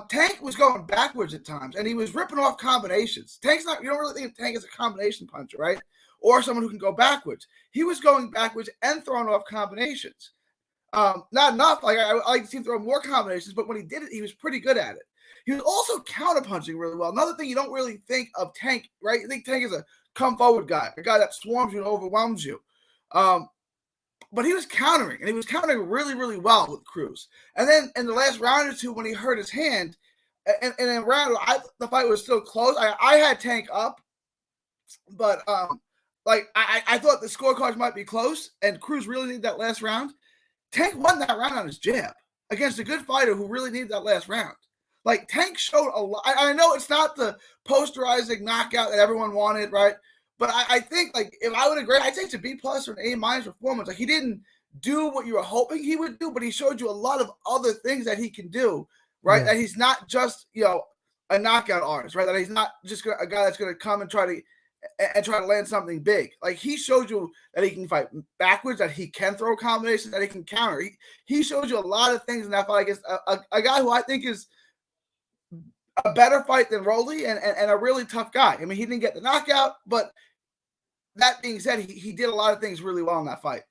Tank was going backwards at times, and he was ripping off combinations. Tank's not. You don't really think of Tank as a combination puncher, right? Or someone who can go backwards. He was going backwards and throwing off combinations. Not enough. Like I like to see him throw more combinations, but when he did it, he was pretty good at it. He was also counterpunching really well. Another thing you don't really think of Tank, right? You think Tank is a come forward guy, a guy that swarms you and overwhelms you. But he was countering, and he was countering really, really well with Cruz. And then in the last round or two, when he hurt his hand, and in round, the fight was still close. I had Tank up, but I thought the scorecards might be close, and Cruz really needed that last round. Tank won that round on his jab against a good fighter who really needed that last round. Like Tank showed a lot. I know it's not the posterizing knockout that everyone wanted, right? But I think like if I would agree, I'd say it's a B plus or an A minus performance. Like he didn't do what you were hoping he would do, but he showed you a lot of other things that he can do, right? Yeah. That he's not just a knockout artist, right? That he's not just a guy that's going to come and try to land something big. Like he showed you that he can fight backwards, that he can throw combinations, that he can counter. He showed you a lot of things in that fight against a guy who I think is a better fight than Rolly and a really tough guy. I mean, he didn't get the knockout, but that being said, he did a lot of things really well in that fight.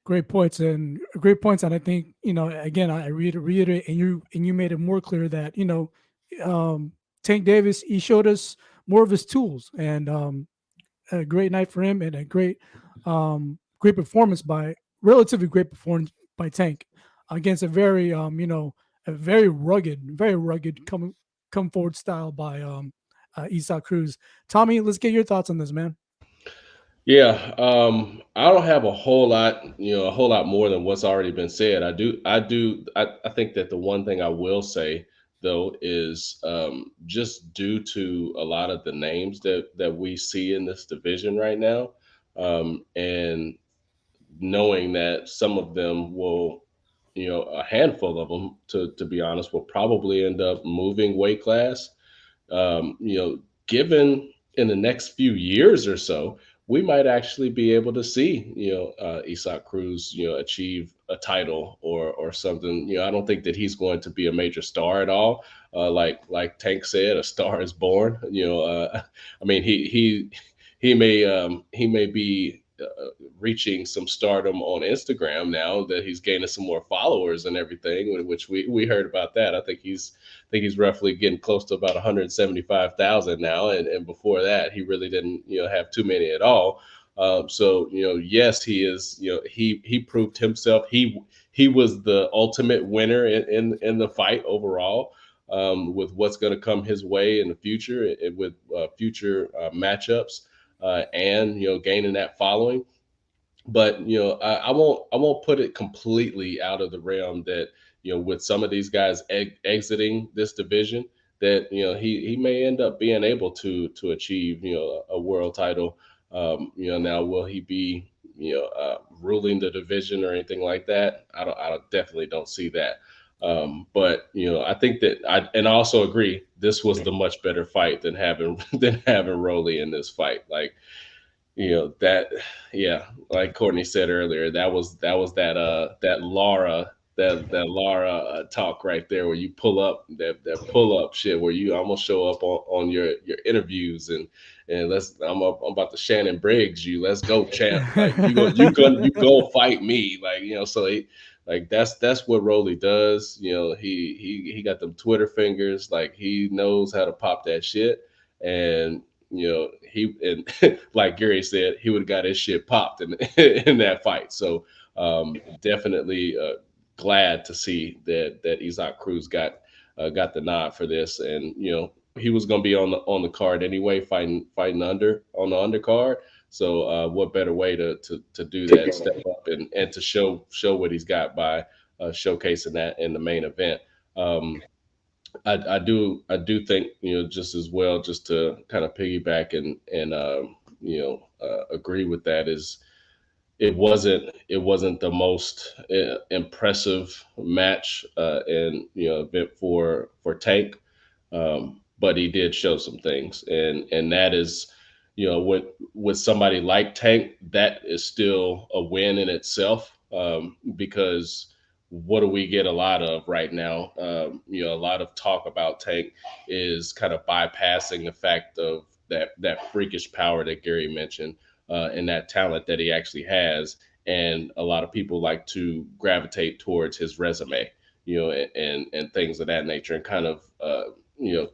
Great points. And I think, again, I reiterate, and you made it more clear that, Tank Davis, he showed us more of his tools, and a great night for him, and a relatively great performance by Tank against a very, a very rugged come forward style by Isaac Cruz. Tommy, let's get your thoughts on this, man. Yeah, I don't have a whole lot, a whole lot more than what's already been said. I think that the one thing I will say though is just due to a lot of the names that we see in this division right now, and knowing that some of them will, a handful of them, to be honest, will probably end up moving weight class. Given in the next few years or so, we might actually be able to see, Isaac Cruz, achieve a title or something. I don't think that he's going to be a major star at all. Like Tank said, a star is born. I mean, he may be reaching some stardom on Instagram now that he's gaining some more followers and everything, which we heard about that. I think he's roughly getting close to about 175,000 now, and before that he really didn't have too many at all. So yes, he is. He proved himself. He was the ultimate winner in the fight overall. With what's going to come his way in the future, with future matchups, and gaining that following. But I won't put it completely out of the realm that with some of these guys exiting this division, that he may end up being able to achieve a world title. Now will he be ruling the division or anything like that? I definitely don't see that. But I think that I also agree this was the much better fight than having Rolly in this fight. Like that, yeah, like Courtney said earlier, that Lara talk right there, where you pull up that pull up shit, where you almost show up on your interviews and I'm about to Shannon Briggs you, let's go champ, like you go fight me, like so like that's what Rolly does. He got them Twitter fingers, like he knows how to pop that shit. And he, and like Gary said, he would have got his shit popped in in that fight. So definitely glad to see that Isaac Cruz got the nod for this, and he was going to be on the card anyway, fighting under on the undercard. So what better way to do that, step up and to show what he's got by showcasing that in the main event. I do think just as well, just to kind of piggyback and agree with that, is it wasn't the most impressive match and event for Tank, but he did show some things, and that is, with somebody like Tank, that is still a win in itself, because what do we get a lot of right now? A lot of talk about Tank is kind of bypassing the fact of that freakish power that Gary mentioned, and that talent that he actually has. And a lot of people like to gravitate towards his resume, and things of that nature, and kind of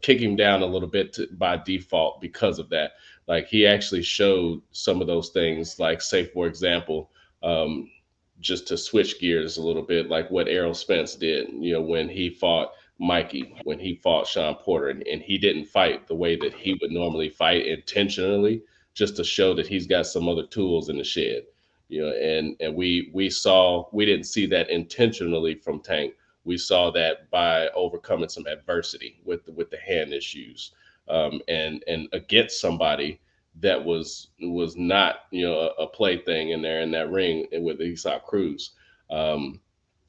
kick him down a little bit by default because of that. Like, he actually showed some of those things, like, say for example, um, just to switch gears a little bit, like what Errol Spence did, when he fought Mikey, when he fought Sean Porter, and he didn't fight the way that he would normally fight intentionally, just to show that he's got some other tools in the shed. And we didn't see that intentionally from Tank. We saw that by overcoming some adversity with the hand issues, and against somebody that was not a plaything in there in that ring with Esau Cruz. And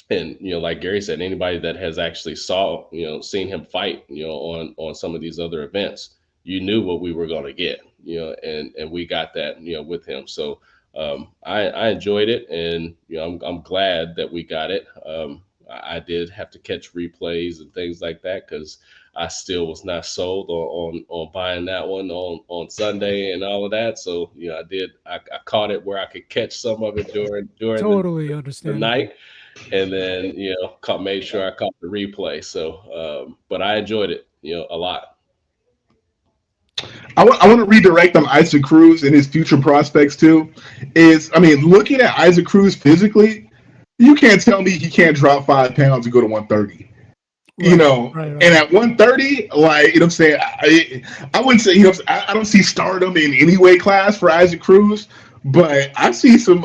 like Gary said, anybody that has actually seen him fight, on some of these other events, you knew what we were going to get, and we got that, with him. So I enjoyed it, and I'm glad that we got it. I did have to catch replays and things like that, because I still was not sold on buying that one on Sunday and all of that. So I caught it where I could catch some of it during Totally the understandable. night, and then made sure I caught the replay. So, but I enjoyed it, a lot. I want to redirect on Isaac Cruz and his future prospects too. I mean, looking at Isaac Cruz physically, you can't tell me he can't drop 5 pounds and go to 130. Right, right, And right. at 130, like, I'm saying, I wouldn't say, I don't see stardom in any weight class for Isaac Cruz, but I see some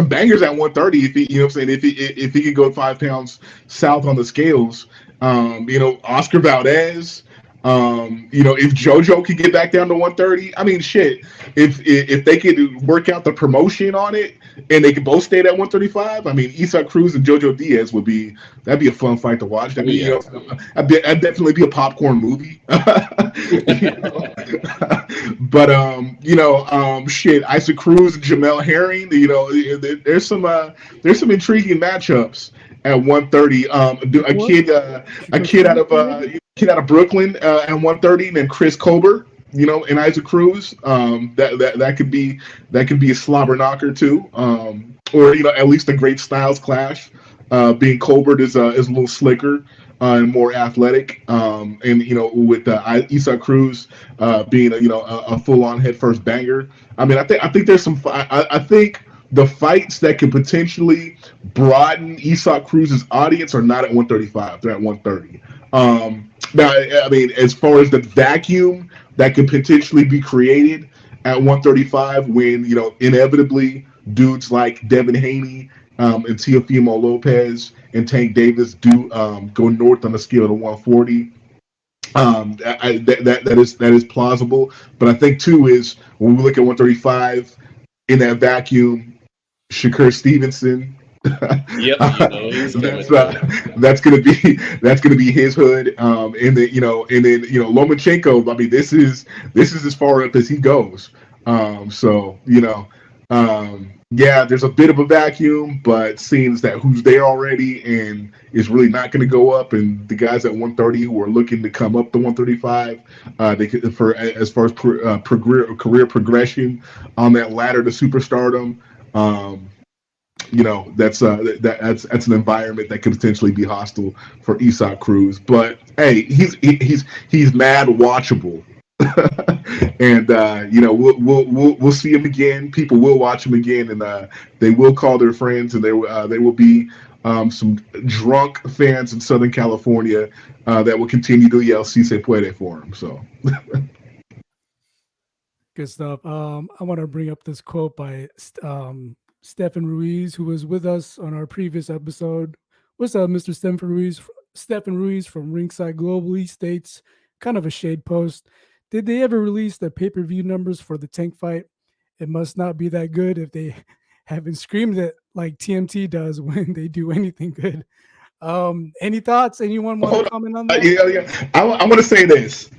bangers at 130 if he, I'm saying, if he could go 5 pounds south on the scales. Oscar Valdez. If JoJo could get back down to 130, I mean, shit. If they could work out the promotion on it and they could both stay at 135, I mean, Isak Cruz and JoJo Diaz that'd be a fun fight to watch. Oh yeah. I'd definitely be a popcorn movie. But shit, Isaac Cruz and Jamel Herring. There's some intriguing matchups at 130. A What? kid out of Brooklyn at 130, and Chris Colbert. And Isaac Cruz. That could be a slobber knocker too. Or at least a great styles clash. Being Colbert is a little slicker and more athletic, and with Isak Cruz being a full on head first banger. I mean, I think there's some. I think the fights that could potentially broaden Isak Cruz's audience are not at 135; they're at 130. Now, I mean, as far as the vacuum that could potentially be created at 135, when inevitably dudes like Devin Haney and Teofimo Lopez and Tank Davis do go north on the scale to 140. That is plausible, but I think too is when we look at 135 in that vacuum, Shakur Stevenson. Yep. He's That's gonna be his hood, and then Lomachenko. I mean, this is as far up as he goes. Yeah, there's a bit of a vacuum, but seems that who's there already and is really not going to go up, and the guys at 130 who are looking to come up to 135, they could, for as far as career progression on that ladder to superstardom. That's an environment that could potentially be hostile for Isak Cruz. But hey, he's mad watchable. And we'll see him again. People will watch him again, and they will call their friends, and there will be some drunk fans in Southern California that will continue to yell "Si se puede" for him. So Good stuff. I want to bring up this quote by Stefan Ruiz, who was with us on our previous episode. What's up, Mr. Stefan Ruiz? Stefan Ruiz from Ringside Globally states, kind of a shade post. Did they ever release the pay-per-view numbers for the Tank fight? It must not be that good if they haven't screamed it like TMT does when they do anything good. Any thoughts? Anyone want to Hold comment on on. that? I want to say this.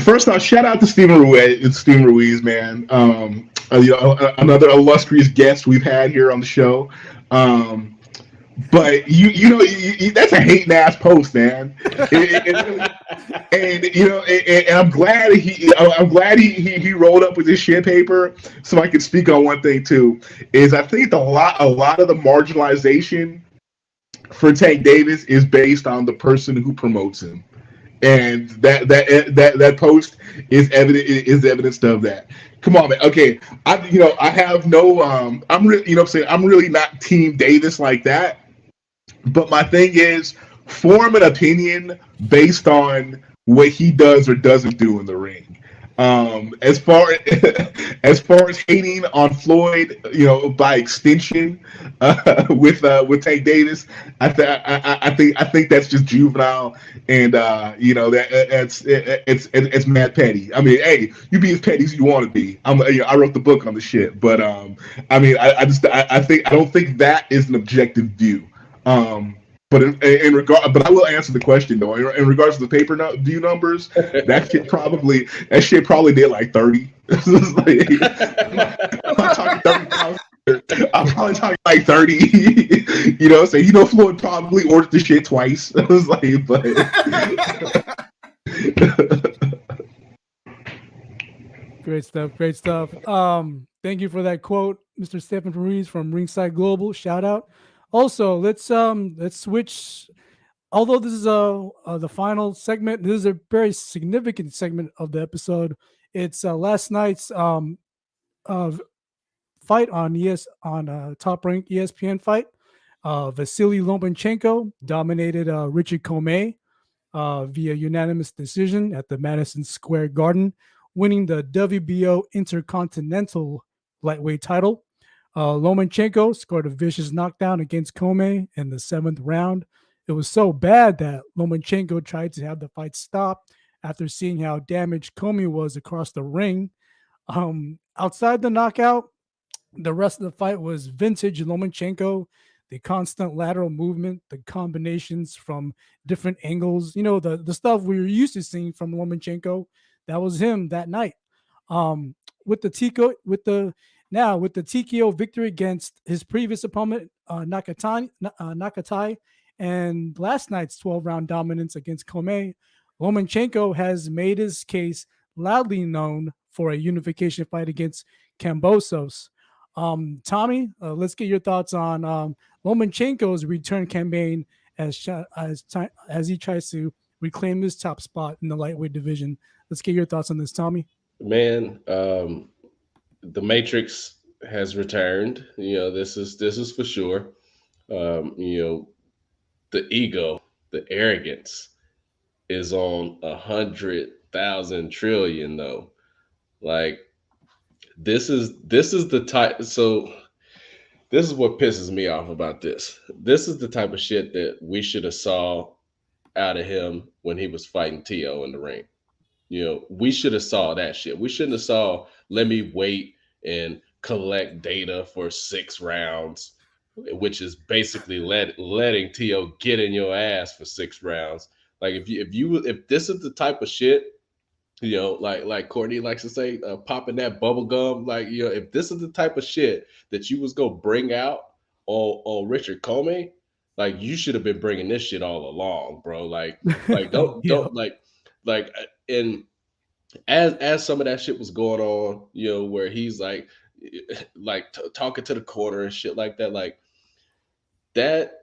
First off, shout out to Stephen Ruiz. Stephen Ruiz, man. Another illustrious guest we've had here on the show. Um, but that's a hating ass post, man. Really, and I'm glad he rolled up with his shit paper so I could speak on one thing too. Is I think a lot of the marginalization for Tank Davis is based on the person who promotes him, and that post is evidence of that. Come on, man. Okay, I have no I'm really I'm really not Team Davis like that. But my thing is, form an opinion based on what he does or doesn't do in the ring. As far as far as hating on Floyd, by extension, with Tank Davis, I think that's just juvenile, and it's mad petty. I mean, hey, you be as petty as you want to be. I wrote the book on the shit, but I mean, I don't think that is an objective view. Um, but I will answer the question though. In regards to the view numbers, that shit probably did like 30. I'm not talking 30,000. I'm probably talking like 30. So Floyd probably ordered the shit twice. I was like, but Great stuff. Great stuff. Thank you for that quote, Mr. Stephen Ruiz from Ringside Global. Shout out. Also, let's switch. Although this is the final segment, this is a very significant segment of the episode. It's last night's uh, fight on Top Rank ESPN fight. Vasily Lomachenko dominated Richard Comey via unanimous decision at the Madison Square Garden, winning the WBO Intercontinental Lightweight title. Lomachenko scored a vicious knockdown against Comey in the 7th round. It was so bad that Lomachenko tried to have the fight stop after seeing how damaged Comey was across the ring. Outside the knockout, the rest of the fight was vintage Lomachenko, the constant lateral movement, the combinations from different angles, the stuff we were used to seeing from Lomachenko. That was him that night. Um, with the Tico, with the TKO victory against his previous opponent, Nakatai, and last night's 12-round dominance against Comey, Lomachenko has made his case loudly known for a unification fight against Kambosos. Tommy, let's get your thoughts on Lomachenko's return campaign as he tries to reclaim his top spot in the lightweight division. Let's get your thoughts on this, Tommy. Man, the Matrix has returned. This is for sure. The ego, the arrogance is on 100,000 trillion though. Like this is the type. So this is what pisses me off about this. This is the type of shit that we should have saw out of him when he was fighting To in the ring. We should have saw that shit. We shouldn't have saw let me wait and collect data for 6 rounds, which is basically letting To get in your ass for 6 rounds. Like if this is the type of shit, like Courtney likes to say, popping that bubble gum. Like, if this is the type of shit that you was gonna bring out on Richard Comey, like you should have been bringing this shit all along, bro. Like Yeah. don't and as some of that shit was going on, where he's talking to the corner and shit like that, like that.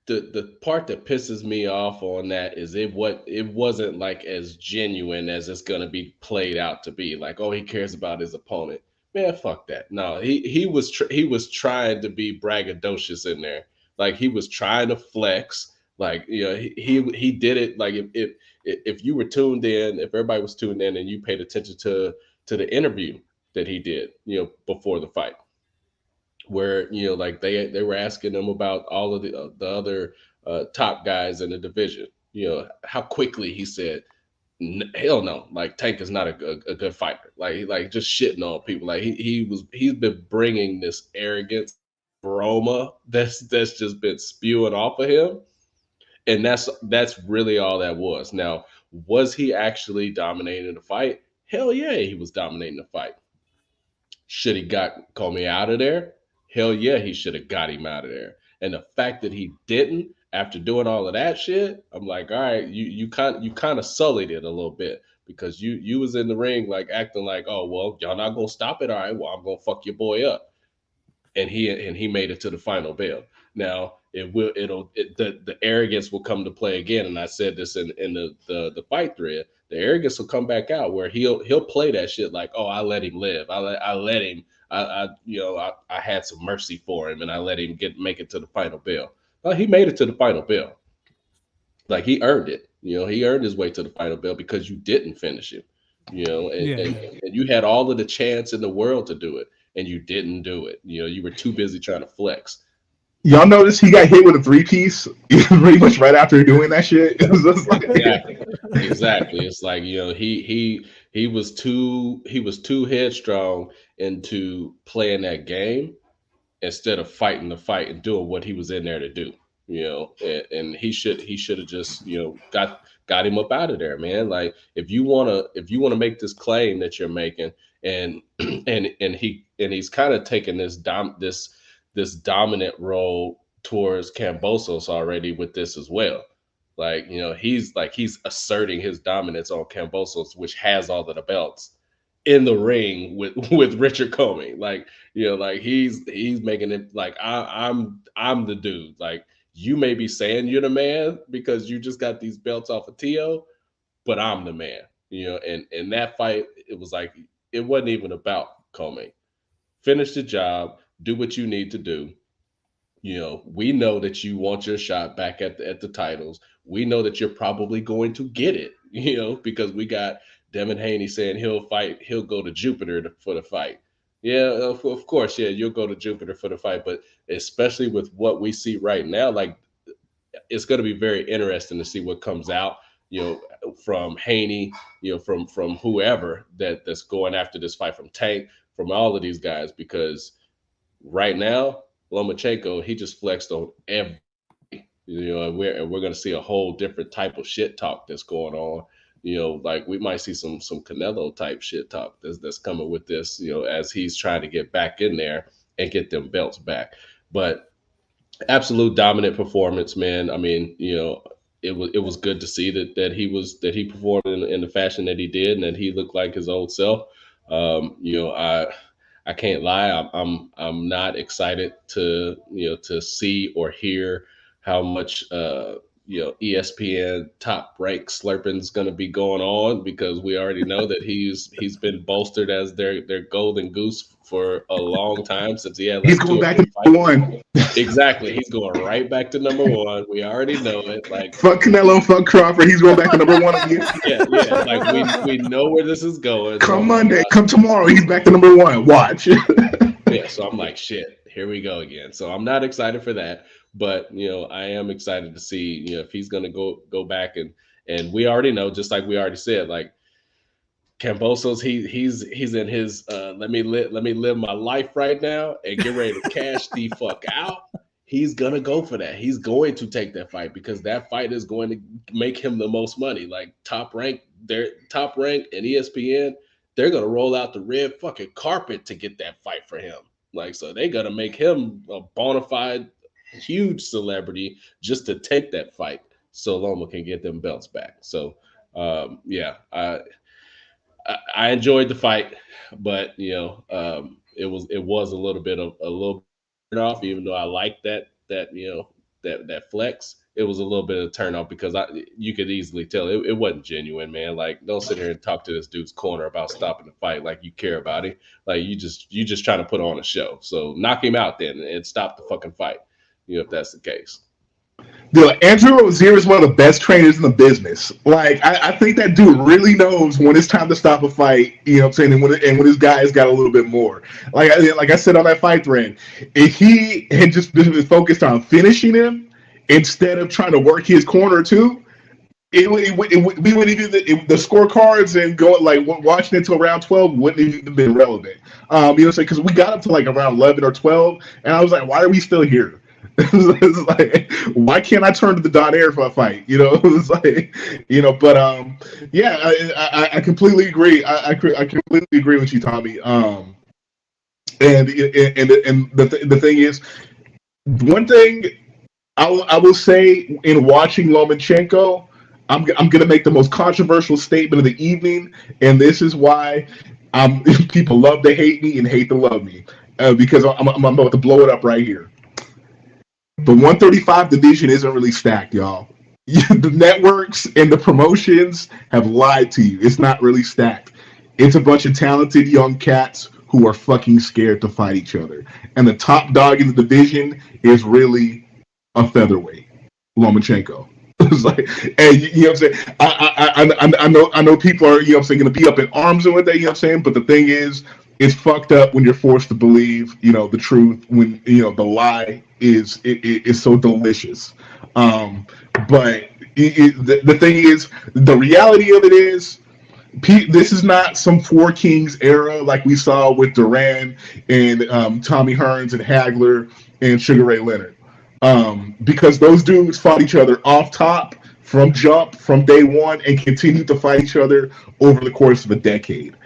The part that pisses me off on that is it wasn't like as genuine as it's gonna be played out to be. Like, oh, he cares about his opponent. Man, fuck that. No, he was trying to be braggadocious in there. Like he was trying to flex. Like, he did it. Like if you were tuned in, if everybody was tuned in and you paid attention to the interview that he did, before the fight, where like they were asking him about all of the other top guys in the division. How quickly he said, hell no. Like Tank is not a good fighter. Like just shitting on people. Like he's been bringing this arrogance aroma that's just been spewing off of him, and that's really all that was. Now, was he actually dominating the fight? Hell yeah, he was dominating the fight. Should he got Comey out of there? Hell yeah, he should have got him out of there. And the fact that he didn't, after doing all of that shit, I'm like, all right, you kind of sullied it a little bit because you was in the ring like acting like, oh well, y'all not gonna stop it. All right, well I'm gonna fuck your boy up, and he made it to the final bell. Now the arrogance will come to play again, and I said this in the fight thread. The arrogance will come back out where he'll play that shit like, oh, I let him live. I let him. I had some mercy for him, and I let him make it to the final bell. Well, he made it to the final bell. Like he earned it. He earned his way to the final bell because you didn't finish him. And you had all of the chance in the world to do it, and you didn't do it. You were too busy trying to flex. Y'all notice he got hit with a 3-piece pretty much right after doing that shit. It was just like... Exactly. It's like he was too headstrong into playing that game instead of fighting the fight and doing what he was in there to do. And he should have just got him up out of there, man. Like if you wanna make this claim that you're making, and he's kind of taking this dominant role towards Kambosos already with this as well. Like, he's asserting his dominance on Kambosos, which has all of the belts in the ring with Richard Comey. Like, like he's making it like I'm the dude. Like you may be saying you're the man because you just got these belts off of Tio, but I'm the man. And that fight, it was like it wasn't even about Comey. Finish the job, do what you need to do. We know that you want your shot back at the titles. We know that you're probably going to get it, because we got Devin Haney saying he'll go to Jupiter for the fight. Yeah, of course, yeah, you'll go to Jupiter for the fight, but especially with what we see right now, like it's going to be very interesting to see what comes out, from Haney, from whoever that's going after this fight, from Tank, from all of these guys, because right now, Lomachenko, he just flexed on every, and we're going to see a whole different type of shit talk that's going on. Like we might see some Canelo type shit talk that's coming with this, as he's trying to get back in there and get them belts back. But absolute dominant performance, man. I mean, it was good to see that he performed in the fashion that he did, and that he looked like his old self. I can't lie. I'm not excited to see or hear how much ESPN Top Rank slurping is going to be going on, because we already know that he's been bolstered as their golden goose for a long time, since he had like he's going back to number one. Exactly, he's going right back to number one. We already know it. Like fuck Canelo, fuck Crawford. He's going back to number one again. Yeah. Like we know where this is going. Come Monday, come tomorrow, he's back to number one. Watch. Yeah, so I'm like, shit, here we go again. So I'm not excited for that, but I am excited to see if he's gonna go back, and we already know, just like we already said, like Kambosos, he's in his let me live my life right now and get ready to cash the fuck out. He's gonna go for that. He's going to take that fight, because that fight is going to make him the most money. Like Top Rank and ESPN, they're gonna roll out the red fucking carpet to get that fight for him. Like, so they gotta make him a bona fide huge celebrity just to take that fight, so Loma can get them belts back. So yeah, I enjoyed the fight, but it was a little bit off, even though I liked that flex. It was a little bit of a turn off, because you could easily tell it wasn't genuine, man. Like, don't sit here and talk to this dude's corner about stopping the fight like you care about it. Like, you just trying to put on a show. So knock him out then and stop the fucking fight, if that's the case. Dude, Andrew Rozier is one of the best trainers in the business. Like, I think that dude really knows when it's time to stop a fight, what I'm saying, and when his guys got a little bit more. Like I said on that fight thread, if he had just been focused on finishing him instead of trying to work his corner too, we wouldn't even the scorecards and go like watching it till around 12 wouldn't even been relevant. You know, because we got up to like around 11 or 12, and I was like, why are we still here? It's like, why can't I turn to the Don Air fight? You know, it was like, you know, but yeah, I completely agree. I completely agree with you, Tommy. And the thing is, one thing I will say in watching Lomachenko, I'm going to make the most controversial statement of the evening, and this is why people love to hate me and hate to love me, because I'm about to blow it up right here. The 135 division isn't really stacked, y'all. The networks and the promotions have lied to you. It's not really stacked. It's a bunch of talented young cats who are fucking scared to fight each other. And the top dog in the division is really a featherweight, Lomachenko. It's like, hey, you know what I'm saying? I know people are, you know what I'm saying, going to be up in arms and with that, you know what I'm saying? But the thing is, it's fucked up when you're forced to believe, you know, the truth when, you know, the lie is so delicious. But the thing is, the reality of it is, this is not some Four Kings era like we saw with Duran and Tommy Hearns and Hagler and Sugar Ray Leonard. Because those dudes fought each other off top from jump from day one and continued to fight each other over the course of a decade.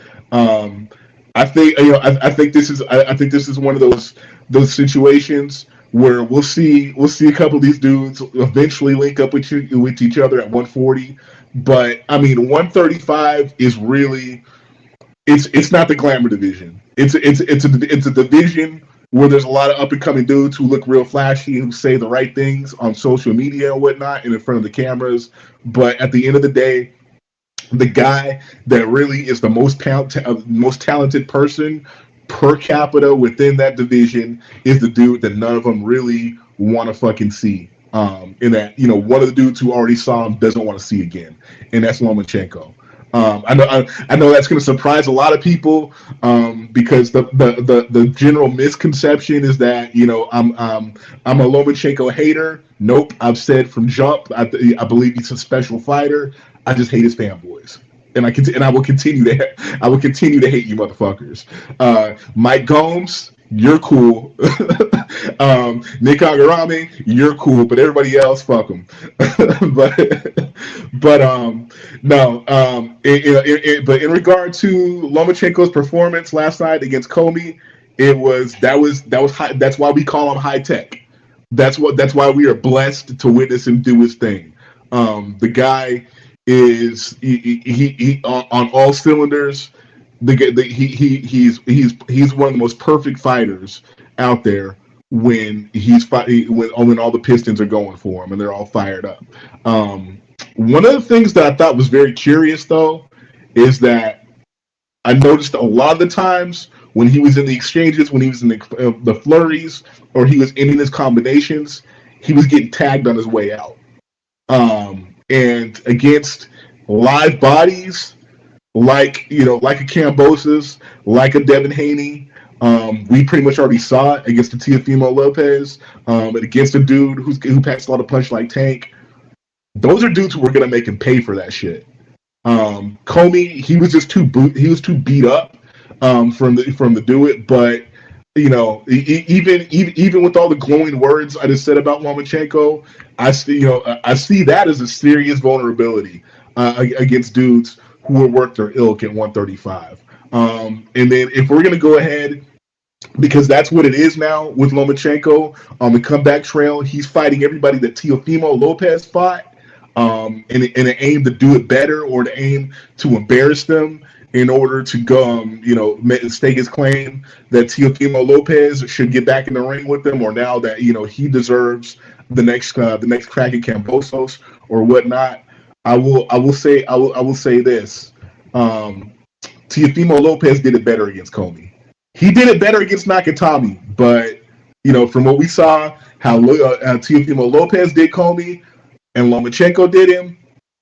I think, you know, I think this is one of those situations where we'll see a couple of these dudes eventually link up with each other at 140. But I mean, 135 is really it's not the glamour division. It's a division where there's a lot of up and coming dudes who look real flashy, who say the right things on social media and whatnot and in front of the cameras. But at the end of the day, the guy that really is the most talented person per capita within that division is the dude that none of them really want to fucking see. In that, you know, one of the dudes who already saw him doesn't want to see again, and that's Lomachenko. I know that's going to surprise a lot of people, because the general misconception is that, you know, I'm a Lomachenko hater. Nope, I've said from jump, I believe he's a special fighter. I just hate his fanboys, and I will continue to hate you motherfuckers. Mike Gomes, you're cool. Nick Agarami, you're cool, but everybody else, fuck them. but in regard to Lomachenko's performance last night against Comey, that's why we call him high tech. That's why we are blessed to witness him do his thing. The guy is he on all cylinders. He's one of the most perfect fighters out there when when all the pistons are going for him and they're all fired up. One of the things that I thought was very curious, though, is that I noticed a lot of the times when he was in the exchanges, when he was in the flurries, or he was ending his combinations, he was getting tagged on his way out. And against live bodies, like a Kambosos, like a Devin Haney, we pretty much already saw it against the Teofimo Lopez, and against a dude who packs a lot of punch like Tank. Those are dudes who were gonna make him pay for that shit. Comey, he was too beat up from the do it, but you know, even with all the glowing words I just said about Lomachenko, I see that as a serious vulnerability against dudes who will work their ilk at 135. And then if we're gonna go ahead, because that's what it is now with Lomachenko on the comeback trail, he's fighting everybody that Teofimo Lopez fought, in an aim to do it better or to aim to embarrass them in order to go, stake his claim that Teofimo Lopez should get back in the ring with them, or now that he deserves the next crack at Kambosos or whatnot. I will say this: Teofimo Lopez did it better against Comey. He did it better against Nakatami, but from what we saw, how Teofimo Lopez did Comey and Lomachenko did him,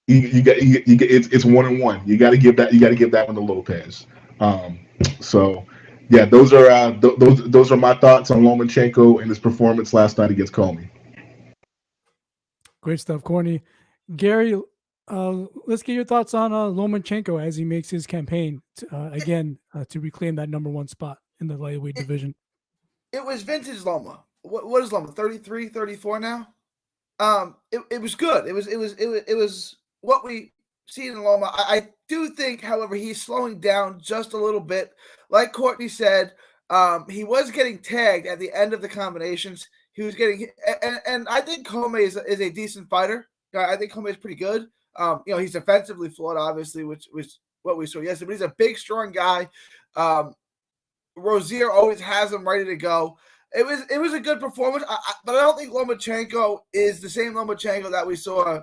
it's 1-1. You got to give that one to Lopez. So yeah, those are my thoughts on Lomachenko and his performance last night against Comey. Great stuff, Corny. Gary, Let's get your thoughts on Lomachenko as he makes his campaign again to reclaim that number one spot in the lightweight division. It was vintage Loma. What is Loma? 33, 34 now? It was good. It was what we see in Loma. I do think, however, he's slowing down just a little bit. Like Courtney said, he was getting tagged at the end of the combinations. He was getting, and I think Kome is a decent fighter. I think Kome is pretty good. He's defensively flawed, obviously, which was what we saw yesterday. But he's a big, strong guy. Rozier always has him ready to go. It was a good performance, but I don't think Lomachenko is the same Lomachenko that we saw,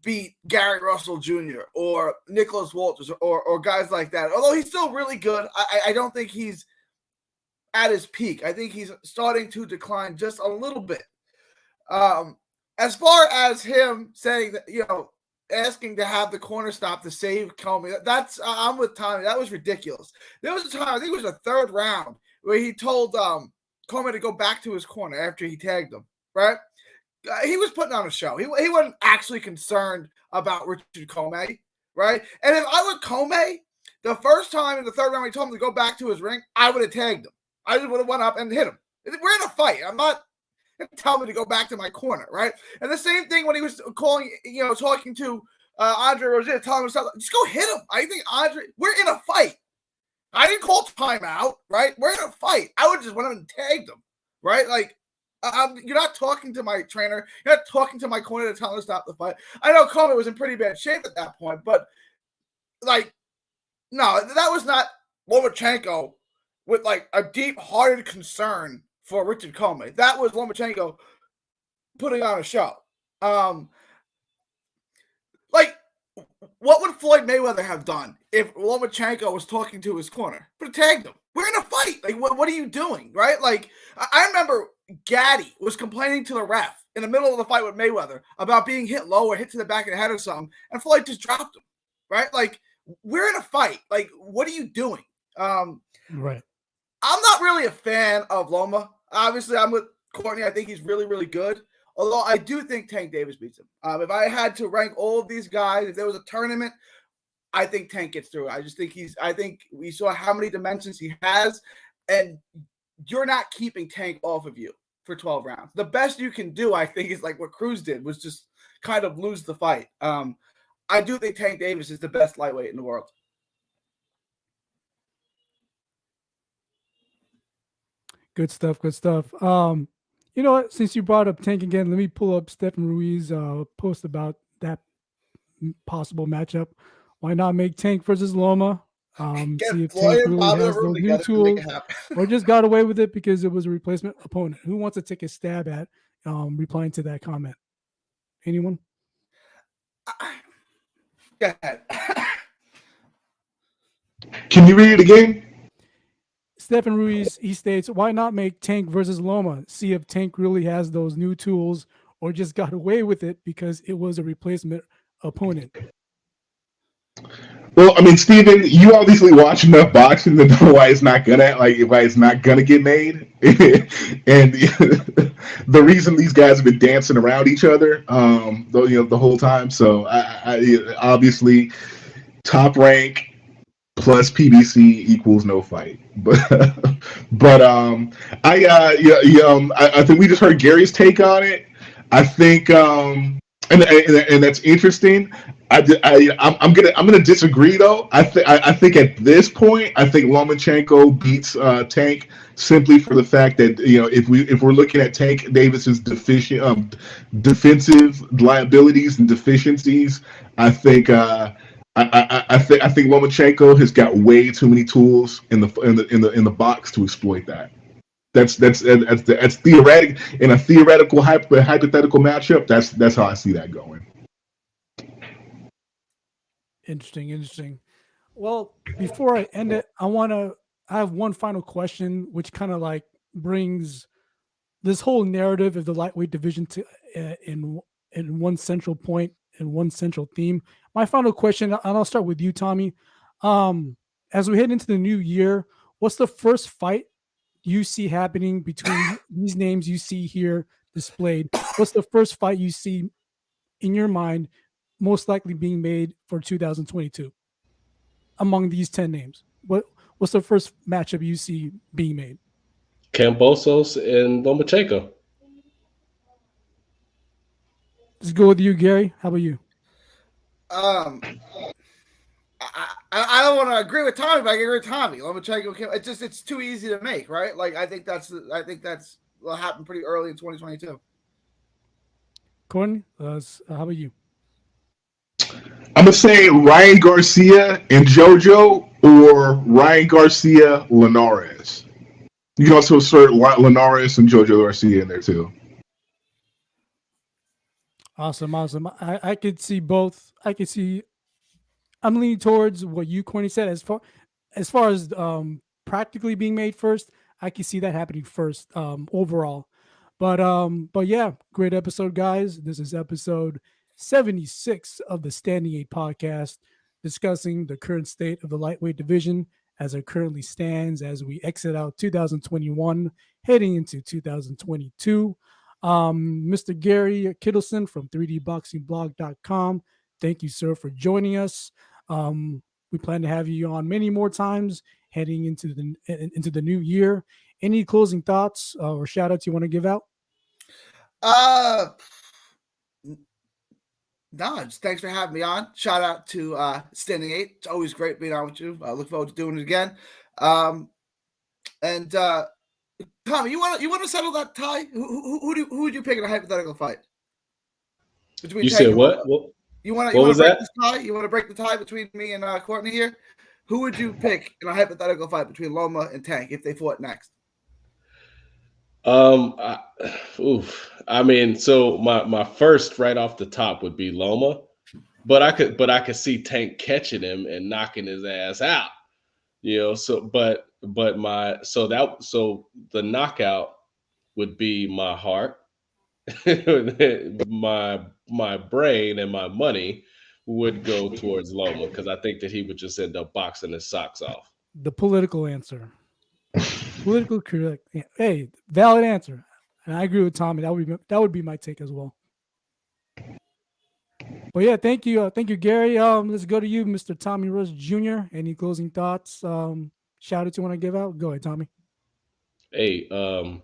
beat Gary Russell Jr. or Nicholas Walters or guys like that. Although he's still really good, I don't think he's at his peak. I think he's starting to decline just a little bit. As far as him saying that, asking to have the corner stop to save Comey, I'm with Tommy. That was ridiculous. There was a time, I think it was the third round, where he told Comey to go back to his corner after he tagged him, right? He was putting on a show. He wasn't actually concerned about Richard Comey, right? And if I were Comey, the first time in the third round he told him to go back to his ring, I would have tagged him. I just would have went up and hit him. We're in a fight. I'm not tell me to go back to my corner, right? And the same thing when he was talking to Andre Rozier, telling him just go hit him. I think we're in a fight. I didn't call timeout, right? We're in a fight. I would just went up and tagged him, right? Like, you're not talking to my trainer. You're not talking to my corner to tell him to stop the fight. I know Coleman was in pretty bad shape at that point, but no, that was not Lomachenko with a deep-hearted concern for Richard Comey. That was Lomachenko putting on a show. What would Floyd Mayweather have done if Lomachenko was talking to his corner? But tagged him. We're in a fight. What are you doing, right? I remember Gaddy was complaining to the ref in the middle of the fight with Mayweather about being hit low or hit to the back of the head or something, and Floyd just dropped him, right? We're in a fight. What are you doing? Right. I'm not really a fan of Loma. Obviously, I'm with Courtney. I think he's really, really good. Although I do think Tank Davis beats him. If I had to rank all of these guys, if there was a tournament, I think Tank gets through. I think we saw how many dimensions he has, and you're not keeping Tank off of you for 12 rounds. The best you can do, I think, is what Cruz did, was just kind of lose the fight. I do think Tank Davis is the best lightweight in the world. Good stuff. Good stuff. You know what? Since you brought up Tank again, let me pull up Stephen Ruiz post about that possible matchup. Why not make Tank versus Loma? See if Tank really has those new tools, or just got away with it because it was a replacement opponent. Who wants to take a stab at replying to that comment? Anyone? Go ahead. Can you read it again? Stephen Ruiz, he states, why not make Tank versus Loma? See if Tank really has those new tools or just got away with it because it was a replacement opponent. Well, I mean, Steven, you obviously watch enough boxing to know why it's not gonna get made. And the reason these guys have been dancing around each other, the whole time. So I obviously top rank plus PBC equals no fight. But I think we just heard Gary's take on it. I think and that's interesting. I'm gonna disagree though. I think at this point, I think Lomachenko beats Tank simply for the fact that if we're looking at Tank Davis's defensive liabilities and deficiencies, I think Lomachenko has got way too many tools in the box to exploit that. That's theoretic in a theoretical hypothetical matchup. That's how I see that going. Interesting. Well, before I end it, I have one final question, which kind of brings this whole narrative of the lightweight division to in one central point and one central theme. My final question, and I'll start with you, Tommy. As we head into the new year, what's the first fight you see happening between these names you see here displayed? What's the first fight you see in your mind most likely being made for 2022 among these 10 names? What's the first matchup you see being made? Cambosos and Lomachenko. Let's go with you, Gary. How about you? Um, I don't want to agree with Tommy, but I agree with Tommy. Lomachenko, it's too easy to make, right? Like I think that's will happen pretty early in 2022. Courtney, how about you? I'm gonna say Ryan Garcia and JoJo, or Ryan Garcia Linares. You can also insert Linares and JoJo Garcia in there too. Awesome, awesome. I could see both. I could see. I'm leaning towards what you, Courtney, said. As far as practically being made first, I can see that happening first overall. But yeah, great episode, guys. This is episode 76 of the Standing 8 podcast, discussing the current state of the lightweight division as it currently stands as we exit out 2021, heading into 2022. Mr. Gary Kittleson from 3dboxingblog.com. Thank you, sir, for joining us. We plan to have you on many more times heading into the new year. Any closing thoughts or shout outs you want to give out? No, just thanks for having me on. Shout out to Standing 8. It's always great being on with you. I look forward to doing it again. And Tommy, you want to settle that tie? Who would you pick in a hypothetical fight? You said what? You want What was to break that? this tie? You want to break the tie between me and Courtney here? Who would you pick in a hypothetical fight between Loma and Tank if they fought next? I mean, so my first right off the top would be Loma, but I could see Tank catching him and knocking his ass out. So the knockout would be my heart, my brain, and my money would go towards Loma because I think that he would just end up boxing his socks off. The political answer. Political correct. Hey, valid answer. And I agree with Tommy. That would be my take as well. But yeah, thank you, Gary. Let's go to you, Mr. Tommy Rush Jr. Any closing thoughts? Shout out you want to give out? Go ahead, Tommy. Hey, all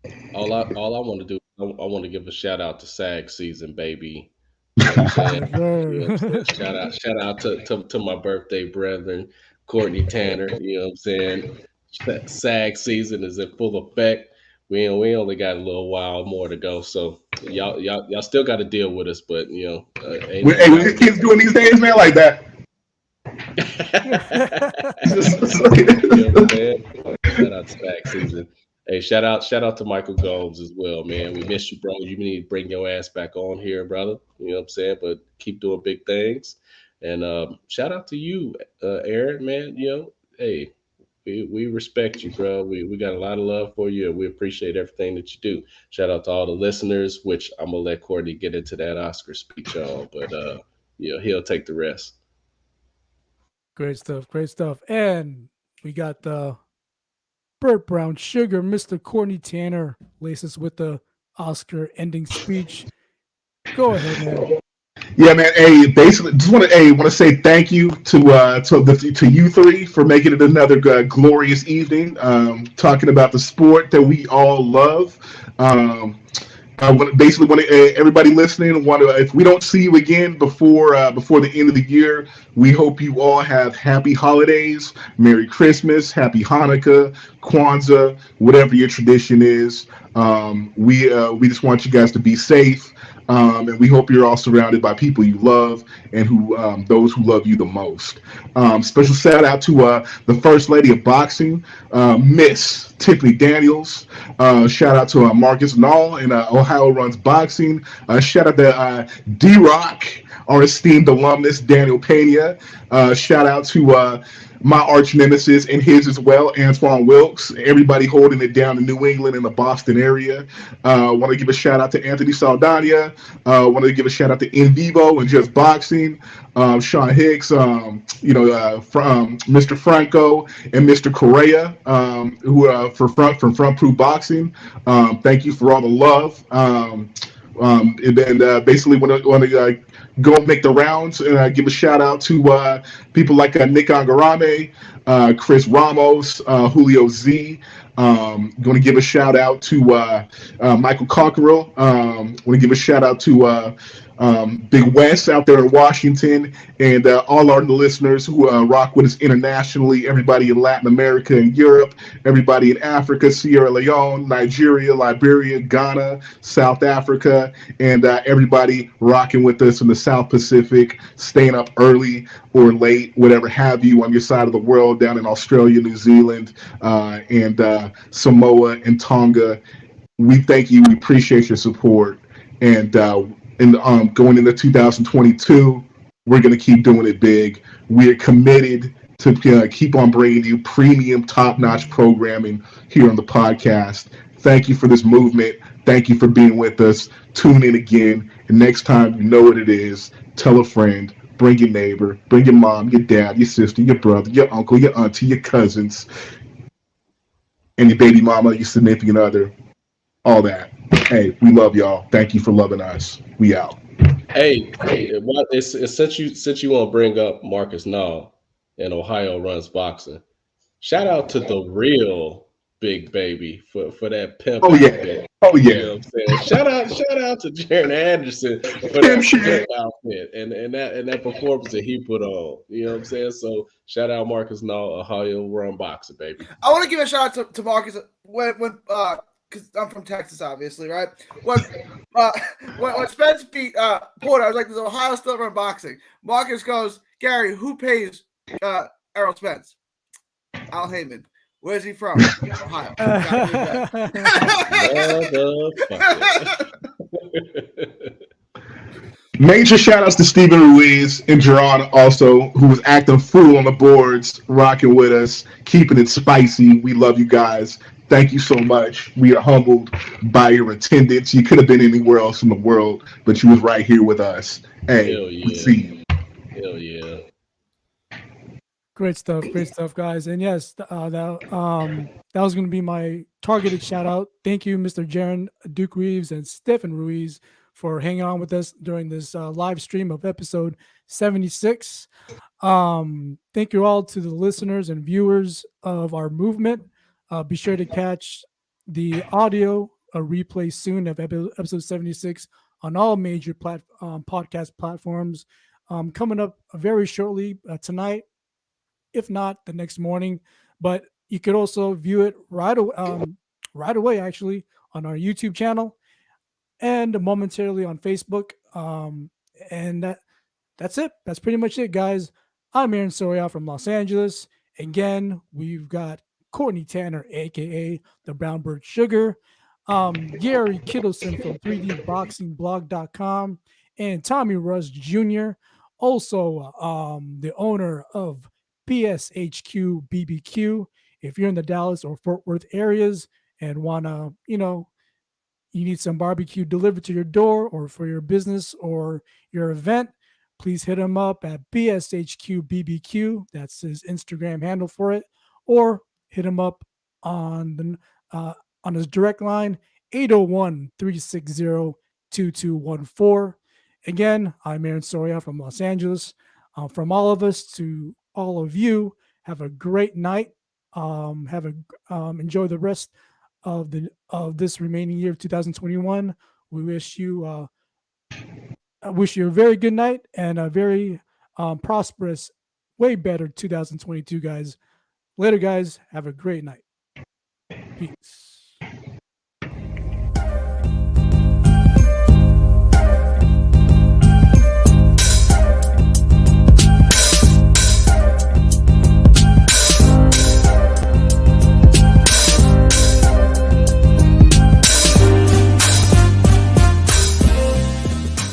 I want to do, I want to give a shout out to SAG season, baby. You know what I'm saying? Shout out to my birthday brethren, Courtney Tanner. You know what I'm saying? SAG season is in full effect. We only got a little while more to go, so y'all still got to deal with us. But hey, what these kids doing these days, man, like that? Shout out to SAG season. Hey, shout out to Michael Gomes as well, man. We miss you, bro. You need to bring your ass back on here, brother. You know what I'm saying? But keep doing big things. And shout out to you, Aaron, man. Hey, we respect you, bro. We got a lot of love for you, and we appreciate everything that you do. Shout out to all the listeners, which I'm gonna let Courtney get into that Oscar speech on, but he'll take the rest. Great stuff. And we got the Burt Brown Sugar, Mr. Courtney Tanner, laces with the Oscar ending speech. Go ahead, man. Yeah, man. Hey, basically, just want to say thank you to you three for making it another glorious evening. Talking about the sport that we all love. I want everybody listening. If we don't see you again before the end of the year, we hope you all have happy holidays, Merry Christmas, Happy Hanukkah, Kwanzaa, whatever your tradition is. We just want you guys to be safe. And we hope you're all surrounded by people you love and those who love you the most. Special shout out to the First Lady of Boxing, Miss Tiffany Daniels. Shout out to Marcus Nall and Ohio Runs Boxing. Shout out to D-Rock, our esteemed alumnus Daniel Pena. Shout out to my arch nemesis and his as well, Antoine Wilkes. Everybody holding it down in New England and the Boston area. Want to give a shout out to Anthony Saldana. Want to give a shout out to In Vivo and Just Boxing. Sean Hicks, from Mr. Franco and Mr. Correa, who from Front Proof Boxing. Thank you for all the love. And basically want to go make the rounds and give a shout out to people like Nick Angarame, Chris Ramos, Julio Z. Going to give a shout out to Michael Cockerell. Want to give a shout out to Big West out there in Washington, and all our listeners who rock with us internationally, everybody in Latin America and Europe, everybody in Africa, Sierra Leone, Nigeria, Liberia, Ghana, South Africa, and everybody rocking with us in the South Pacific, staying up early or late, whatever have you, on your side of the world, down in Australia, New Zealand, and Samoa and Tonga. We thank you. We appreciate your support. And going into 2022, we're going to keep doing it big. We are committed to keep on bringing you premium, top-notch programming here on the podcast. Thank you for this movement. Thank you for being with us. Tune in again. And next time, you know what it is. Tell a friend. Bring your neighbor. Bring your mom, your dad, your sister, your brother, your uncle, your auntie, your cousins, and your baby mama, your significant other. All that. Hey, we love y'all. Thank you for loving us. We out. Hey, it's since you want to bring up Marcus Nall and Ohio Runs Boxing, shout out to the real Big Baby for that pimp outfit. Oh yeah. You know what I'm saying? Shout out to Jaron Anderson for that pimp outfit and that performance that he put on. You know what I'm saying? So shout out Marcus Nall, Ohio Run Boxing, baby. I want to give a shout out to Marcus when because I'm from Texas, obviously, right? When Spence beat Porter, I was like, "There's Ohio still run boxing." Marcus goes, "Gary, who pays Errol Spence?" Al Heyman. Where's he from? Ohio. Major shout outs to Steven Ruiz and Jerron also, who was acting fool on the boards, rocking with us, keeping it spicy. We love you guys. Thank you so much. We are humbled by your attendance. You could have been anywhere else in the world, but you was right here with us. Hey, we see you. Hell yeah. Great stuff, guys. And yes, that was going to be my targeted shout out. Thank you, Mr. Jaron Duke Reeves and Stephen Ruiz, for hanging on with us during this live stream of episode 76. Thank you all to the listeners and viewers of our movement. Be sure to catch the audio replay soon of episode 76 on all major podcast platforms. Coming up very shortly tonight, if not the next morning. But you could also view it right away, actually, on our YouTube channel and momentarily on Facebook. And that's it. That's pretty much it, guys. I'm Aaron Soria from Los Angeles. Again, we've got Courtney Tanner, a.k.a. the Brown Bird Sugar, Gary Kittleson from 3dboxingblog.com, and Tommy Russ Jr., also the owner of BSHQ BBQ. If you're in the Dallas or Fort Worth areas and want to, you need some barbecue delivered to your door or for your business or your event, please hit him up at BSHQ BBQ. That's his Instagram handle for it. Or hit him up on his direct line, 801-360-2214. Again, I'm Aaron Soria from Los Angeles. From all of us to all of you, have a great night. Enjoy the rest of this remaining year of 2021. We wish you a very good night and a very prosperous, way better 2022, guys. Later, guys. Have a great night. Peace.